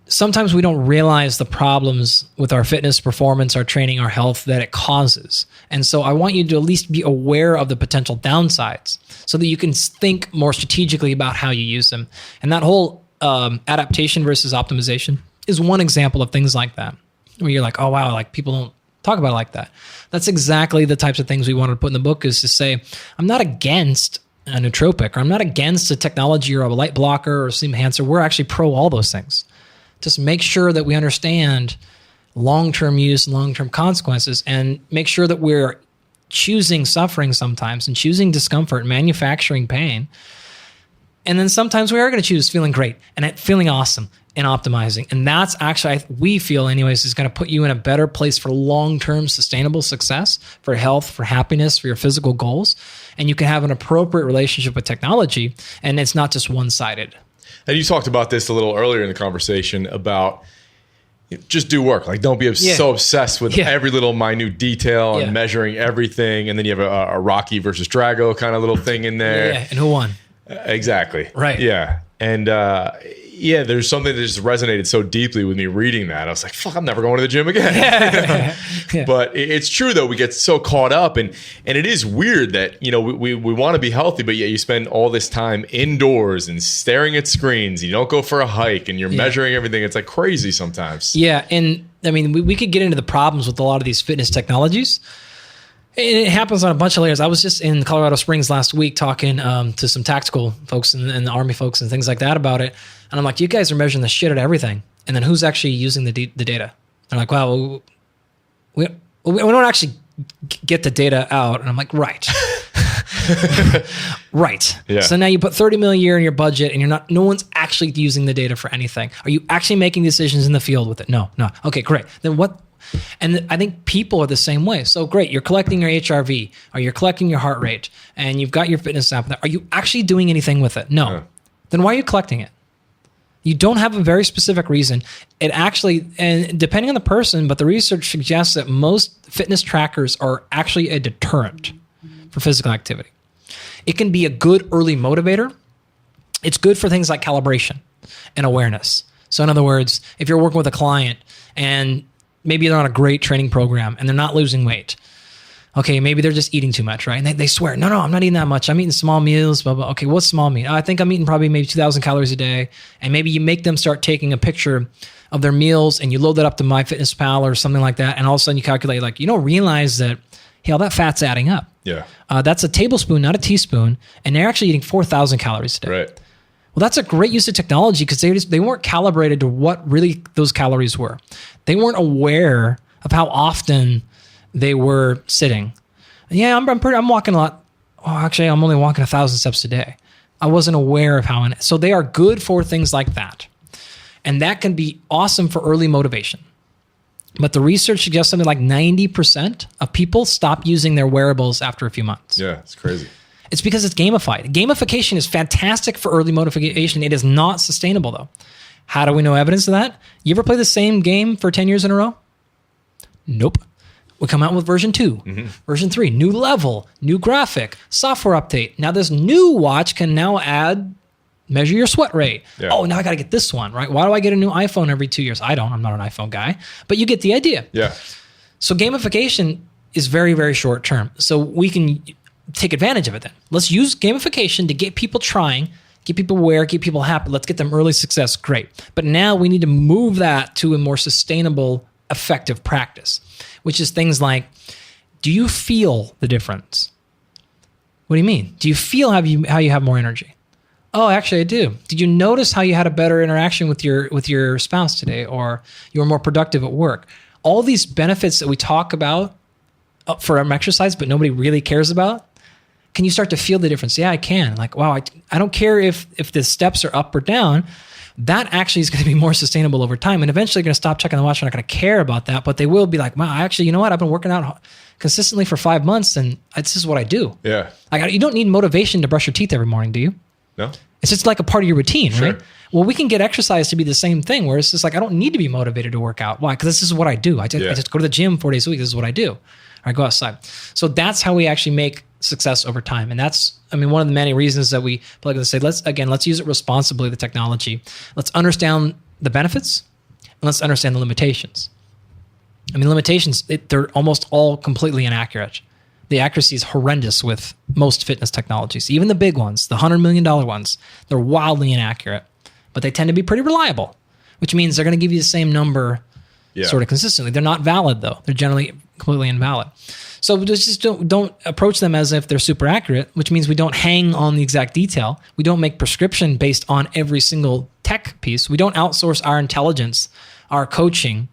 sometimes we don't realize the problems with our fitness, performance, our training, our health that it causes. And so I want you to at least be aware of the potential downsides so that you can think more strategically about how you use them. And that whole adaptation versus optimization is one example of things like that, where you're like, oh, wow, like people don't talk about it like that. That's exactly the types of things we wanted to put in the book, is to say, I'm not against a nootropic, or I'm not against a technology or a light blocker or a sleep enhancer. We're actually pro all those things. Just make sure that we understand long-term use and long-term consequences, and make sure that we're choosing suffering sometimes and choosing discomfort, manufacturing pain. And then sometimes we are going to choose feeling great and feeling awesome and optimizing. And that's actually, we feel anyways, is going to put you in a better place for long-term sustainable success, for health, for happiness, for your physical goals. And you can have an appropriate relationship with technology, and it's not just one-sided. And you talked about this a little earlier in the conversation about just do work. Like, don't be so obsessed with every little minute detail and measuring everything. And then you have a Rocky versus Drago kind of little thing in there. Yeah. And who won? Exactly. Right. Yeah. And there's something that just resonated so deeply with me reading that. I was like, fuck, I'm never going to the gym again. But it's true, though. We get so caught up. And it is weird that, we want to be healthy, but yet you spend all this time indoors and staring at screens. You don't go for a hike and you're measuring everything. It's like crazy sometimes. Yeah. And I mean, we could get into the problems with a lot of these fitness technologies. It happens on a bunch of layers. I was just in Colorado Springs last week talking to some tactical folks and the Army folks and things like that about it. And I'm like, you guys are measuring the shit out of everything. And then who's actually using the data? They're like, wow, we don't actually get the data out. And I'm like, right. Right. Yeah. So now you put $30 million a year in your budget and no one's actually using the data for anything. Are you actually making decisions in the field with it? No. Okay, great. Then what? And I think people are the same way. So great, you're collecting your HRV, or you're collecting your heart rate, and you've got your fitness app. Are you actually doing anything with it? No. Then why are you collecting it? You don't have a very specific reason. It actually, and depending on the person, but the research suggests that most fitness trackers are actually a deterrent for physical activity. It can be a good early motivator. It's good for things like calibration and awareness. So in other words, if you're working with a client and maybe they're on a great training program and they're not losing weight. Okay, maybe they're just eating too much, right? And they swear, no, I'm not eating that much. I'm eating small meals, blah, blah. Okay, what's small meal? I think I'm eating probably maybe 2,000 calories a day. And maybe you make them start taking a picture of their meals and you load that up to MyFitnessPal or something like that. And all of a sudden you calculate, like, you don't realize that, hey, all that fat's adding up. Yeah. That's a tablespoon, not a teaspoon. And they're actually eating 4,000 calories a day. Right. Well, that's a great use of technology because they weren't calibrated to what really those calories were. They weren't aware of how often they were sitting. Yeah, I'm walking a lot. Oh, actually, I'm only walking 1,000 steps a day. I wasn't aware of how. So they are good for things like that. And that can be awesome for early motivation. But the research suggests something like 90% of people stop using their wearables after a few months. Yeah, it's crazy. It's because it's gamified. Gamification is fantastic for early motivation. It is not sustainable, though. How do we know evidence of that? You ever play the same game for 10 years in a row? Nope. We come out with version 2, version 3, new level, new graphic, software update. Now this new watch can now measure your sweat rate. Yeah. Oh, now I got to get this one, right? Why do I get a new iPhone every 2 years? I'm not an iPhone guy, but you get the idea. Yeah. So gamification is very, very short term. So we can take advantage of it then. Let's use gamification to get people trying, get people aware, get people happy. Let's get them early success. Great. But now we need to move that to a more sustainable, effective practice, which is things like, do you feel the difference? What do you mean? Do you feel how you have more energy? Oh, actually I do. Did you notice how you had a better interaction with your spouse today, or you were more productive at work? All these benefits that we talk about for exercise, but nobody really cares about. Can you start to feel the difference? Yeah, I can. Like, wow, I don't care if the steps are up or down. That actually is going to be more sustainable over time. And eventually they're going to stop checking the watch. They're not going to care about that, but they will be like, wow, actually, you know what? I've been working out consistently for 5 months and this is what I do. Yeah. Like, you don't need motivation to brush your teeth every morning, do you? No. It's just like a part of your routine, Sure. right? Well, we can get exercise to be the same thing, where it's just like, I don't need to be motivated to work out. Why? Because this is what I do. I just go to the gym 4 days a week. This is what I do. Or I go outside. So that's how we actually make success over time. And that's, one of the many reasons that we plug in and say, let's use it responsibly, the technology. Let's understand the benefits and let's understand the limitations. Limitations, they're almost all completely inaccurate. The accuracy is horrendous with most fitness technologies. Even the big ones, the $100 million ones, they're wildly inaccurate, but they tend to be pretty reliable, which means they're going to give you the same number sort of consistently. They're not valid, though. They're generally completely invalid. So just don't approach them as if they're super accurate, which means we don't hang on the exact detail. We don't make prescription based on every single tech piece. We don't outsource our intelligence, our coaching,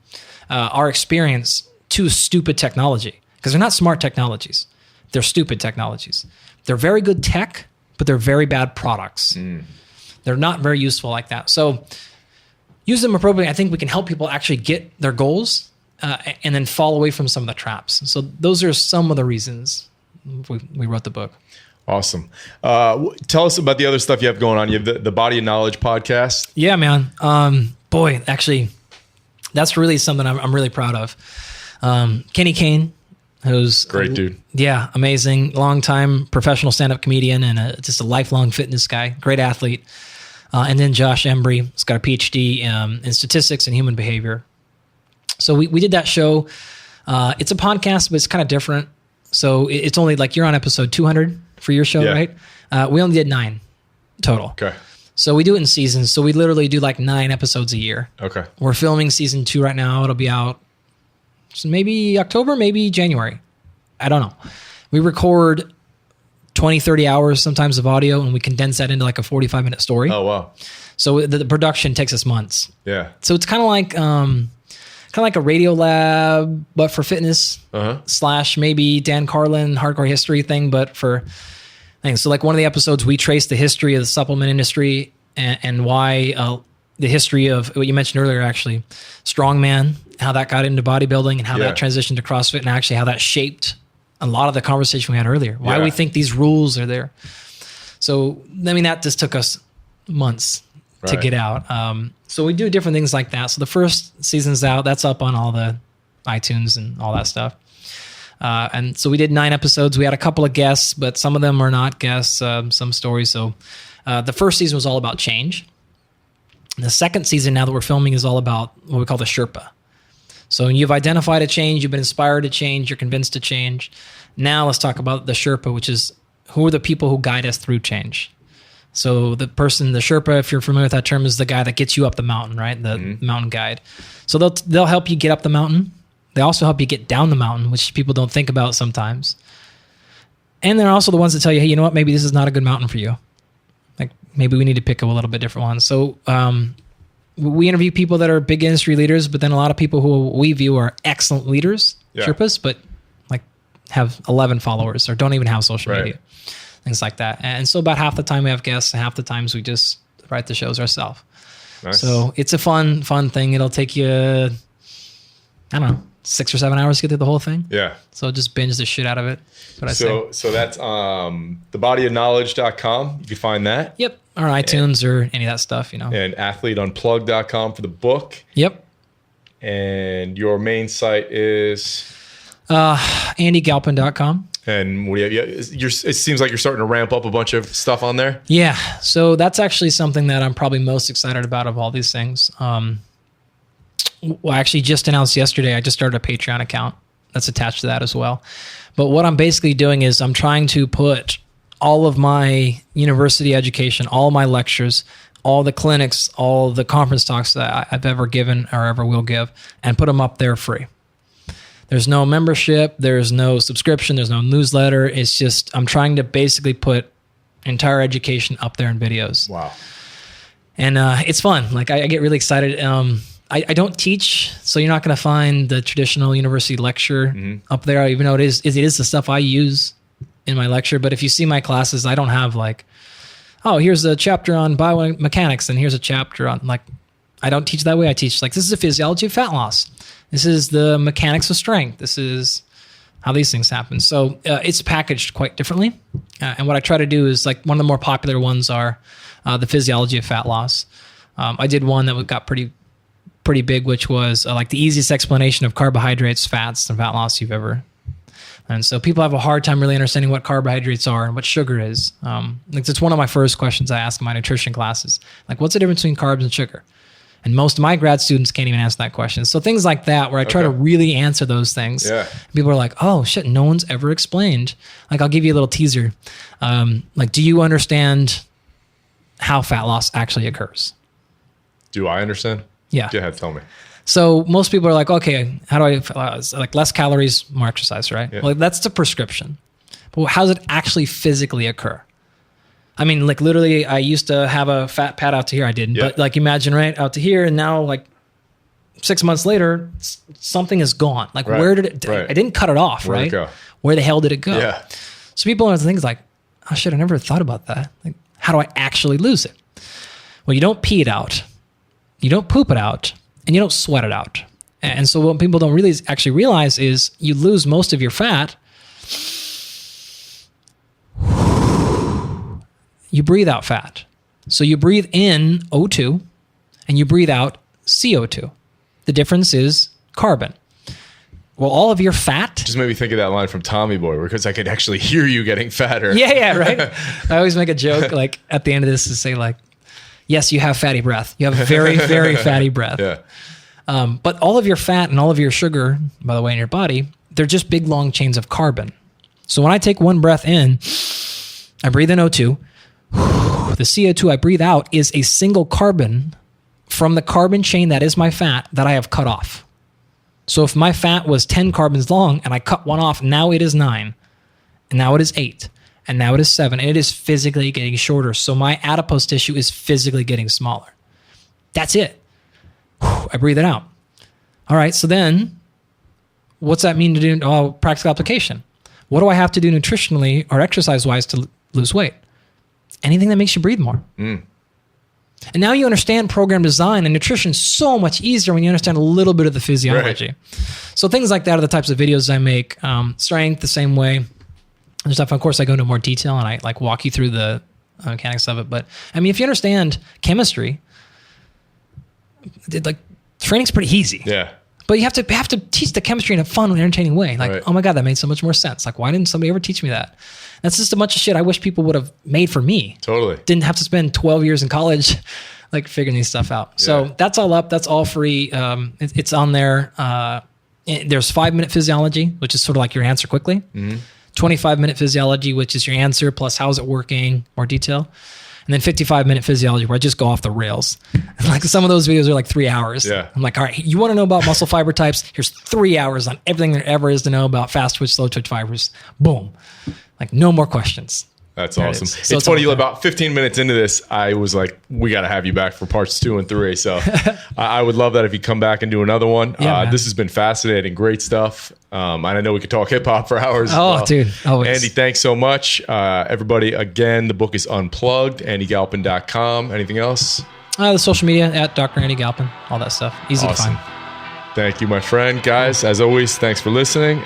our experience to stupid technology, because they're not smart technologies. They're stupid technologies. They're very good tech, but they're very bad products. They're not very useful like that. So use them appropriately. I think we can help people actually get their goals and then fall away from some of the traps. So those are some of the reasons we wrote the book. Awesome. Tell us about the other stuff you have going on. You have the Body of Knowledge podcast. Yeah, man. Boy, actually, that's really something I'm really proud of. Kenny Kane, who's great dude. Yeah, amazing. Longtime professional stand-up comedian and just a lifelong fitness guy. Great athlete. And then Josh Embry has got a PhD in statistics and human behavior. So we did that show. It's a podcast, but it's kind of different. So it's only like you're on episode 200 for your show, right? We only did 9 total. Okay. So we do it in seasons. So we literally do like 9 episodes a year. Okay. We're filming season 2 right now. It'll be out maybe October, maybe January. I don't know. We record 20, 30 hours sometimes of audio, and we condense that into like a 45-minute story. Oh, wow. So the production takes us months. Yeah. So it's kind of like a radio lab, but for fitness / maybe Dan Carlin hardcore history thing, but for things. So like one of the episodes, we trace the history of the supplement industry and why the history of what you mentioned earlier, actually, strongman, how that got into bodybuilding and how that transitioned to CrossFit and actually how that shaped a lot of the conversation we had earlier. Why we think these rules are there. So, that just took us months to get out. So we do different things like that. So the first season's out. That's up on all the iTunes and all that stuff. And so we did 9 episodes. We had a couple of guests, but some of them are not guests, some stories. So the first season was all about change. The second season, now that we're filming, is all about what we call the Sherpa. So you've identified a change, you've been inspired to change, you're convinced to change. Now let's talk about the Sherpa, which is who are the people who guide us through change. So the Sherpa, if you're familiar with that term, is the guy that gets you up the mountain, right? The mountain guide. So they'll help you get up the mountain. They also help you get down the mountain, which people don't think about sometimes. And they're also the ones that tell you, hey, you know what? Maybe this is not a good mountain for you. Like maybe we need to pick a little bit different one. So we interview people that are big industry leaders, but then a lot of people who we view are excellent leaders, Sherpas, but like have 11 followers or don't even have social media, things like that. And so about half the time we have guests and half the times we just write the shows ourselves. Nice. So it's a fun thing. It'll take you, I don't know, 6 or 7 hours to get through the whole thing. Yeah. So just binge the shit out of it. So that's thebodyofknowledge.com. You can find that. Yep. Or iTunes or any of that stuff, And athleteunplugged.com for the book. Yep. And your main site is? AndyGalpin.com. And what do you have? It seems like you're starting to ramp up a bunch of stuff on there. Yeah. So that's actually something that I'm probably most excited about of all these things. Well, I actually just announced yesterday, I just started a Patreon account that's attached to that as well. But what I'm basically doing is I'm trying to put all of my university education, all my lectures, all the clinics, all the conference talks that I've ever given or ever will give, and put them up there free. There's no membership, there's no subscription, there's no newsletter. It's just, I'm trying to basically put entire education up there in videos. Wow. And it's fun. Like I get really excited. I don't teach, so you're not going to find the traditional university lecture up there, even though it is the stuff I use in my lecture. But if you see my classes, I don't have like, oh, here's a chapter on biomechanics, and here's a chapter on like, I don't teach that way. I teach like, this is the physiology of fat loss. This is the mechanics of strength. This is how these things happen. So it's packaged quite differently. And what I try to do is like one of the more popular ones are the Physiology of Fat Loss. I did one that got pretty big, which was like the easiest explanation of carbohydrates, fats, and fat loss you've ever. And so people have a hard time really understanding what carbohydrates are and what sugar is. Like it's one of my first questions I ask in my nutrition classes. Like, what's the difference between carbs and sugar? And most of my grad students can't even answer that question. So things like that, where I try to really answer those things. Yeah. People are like, oh shit, no one's ever explained. Like, I'll give you a little teaser. Like, do you understand how fat loss actually occurs? Do I understand? Yeah. Go ahead, tell me. So most people are like, okay, how do I, like less calories, more exercise, right? Yeah. Well, that's the prescription. But how does it actually physically occur? I mean, like literally, I used to have a fat pad out to here. I didn't, but like imagine, right, out to here, and now like 6 months later, something is gone. Like where did it, I didn't cut it off, right? Where the hell did it go? Yeah. So people are things like, oh shit, I never thought about that. Like, how do I actually lose it? Well, you don't pee it out. You don't poop it out. And you don't sweat it out. And so what people don't really actually realize is you lose most of your fat. You breathe out fat. So you breathe in O2 and you breathe out CO2. The difference is carbon. Well, all of your fat... Just made me think of that line from Tommy Boy, because I could actually hear you getting fatter. Yeah, right? I always make a joke like at the end of this to say like, yes, you have fatty breath. You have very, very fatty breath. Yeah. But all of your fat and all of your sugar, by the way, in your body, they're just big, long chains of carbon. So when I take one breath in, I breathe in O2. The CO2 I breathe out is a single carbon from the carbon chain that is my fat that I have cut off. So if my fat was 10 carbons long and I cut one off, now it is 9. And now it is 8. And now it is 7. And it is physically getting shorter. So my adipose tissue is physically getting smaller. That's it. I breathe it out. All right, so then what's that mean to do practical application? What do I have to do nutritionally or exercise-wise to lose weight? Anything that makes you breathe more. And now you understand program design and nutrition so much easier when you understand a little bit of the physiology. Right. So things like that are the types of videos I make. Strength, the same way. And stuff, of course, I go into more detail and I like walk you through the mechanics of it. But I mean, if you understand chemistry, like training's pretty easy. Yeah. But you have to teach the chemistry in a fun and entertaining way. Like, oh my God, that made so much more sense. Like, why didn't somebody ever teach me that? That's just a bunch of shit I wish people would have made for me. Totally. Didn't have to spend 12 years in college like figuring these stuff out. Yeah. So that's all up. That's all free. It's on there. There's 5-minute physiology, which is sort of like your answer quickly. 25-minute physiology, which is your answer plus how's it working, more detail. And then 55-minute physiology, where I just go off the rails. And like some of those videos are like 3 hours. Yeah. I'm like, all right, you want to know about muscle fiber types? Here's 3 hours on everything there ever is to know about fast twitch, slow twitch fibers. Boom. Like no more questions. That's awesome. So it's funny, about 15 minutes into this, I was like, we got to have you back for parts 2 and 3. So I would love that if you come back and do another one. Yeah, this has been fascinating. Great stuff. And I know we could talk hip hop for hours. Oh, dude. Always. Andy, thanks so much. Everybody, again, the book is Unplugged, andygalpin.com. Anything else? The social media at Dr. Andy Galpin, all that stuff. Easy to find. Thank you, my friend. Guys, as always, thanks for listening.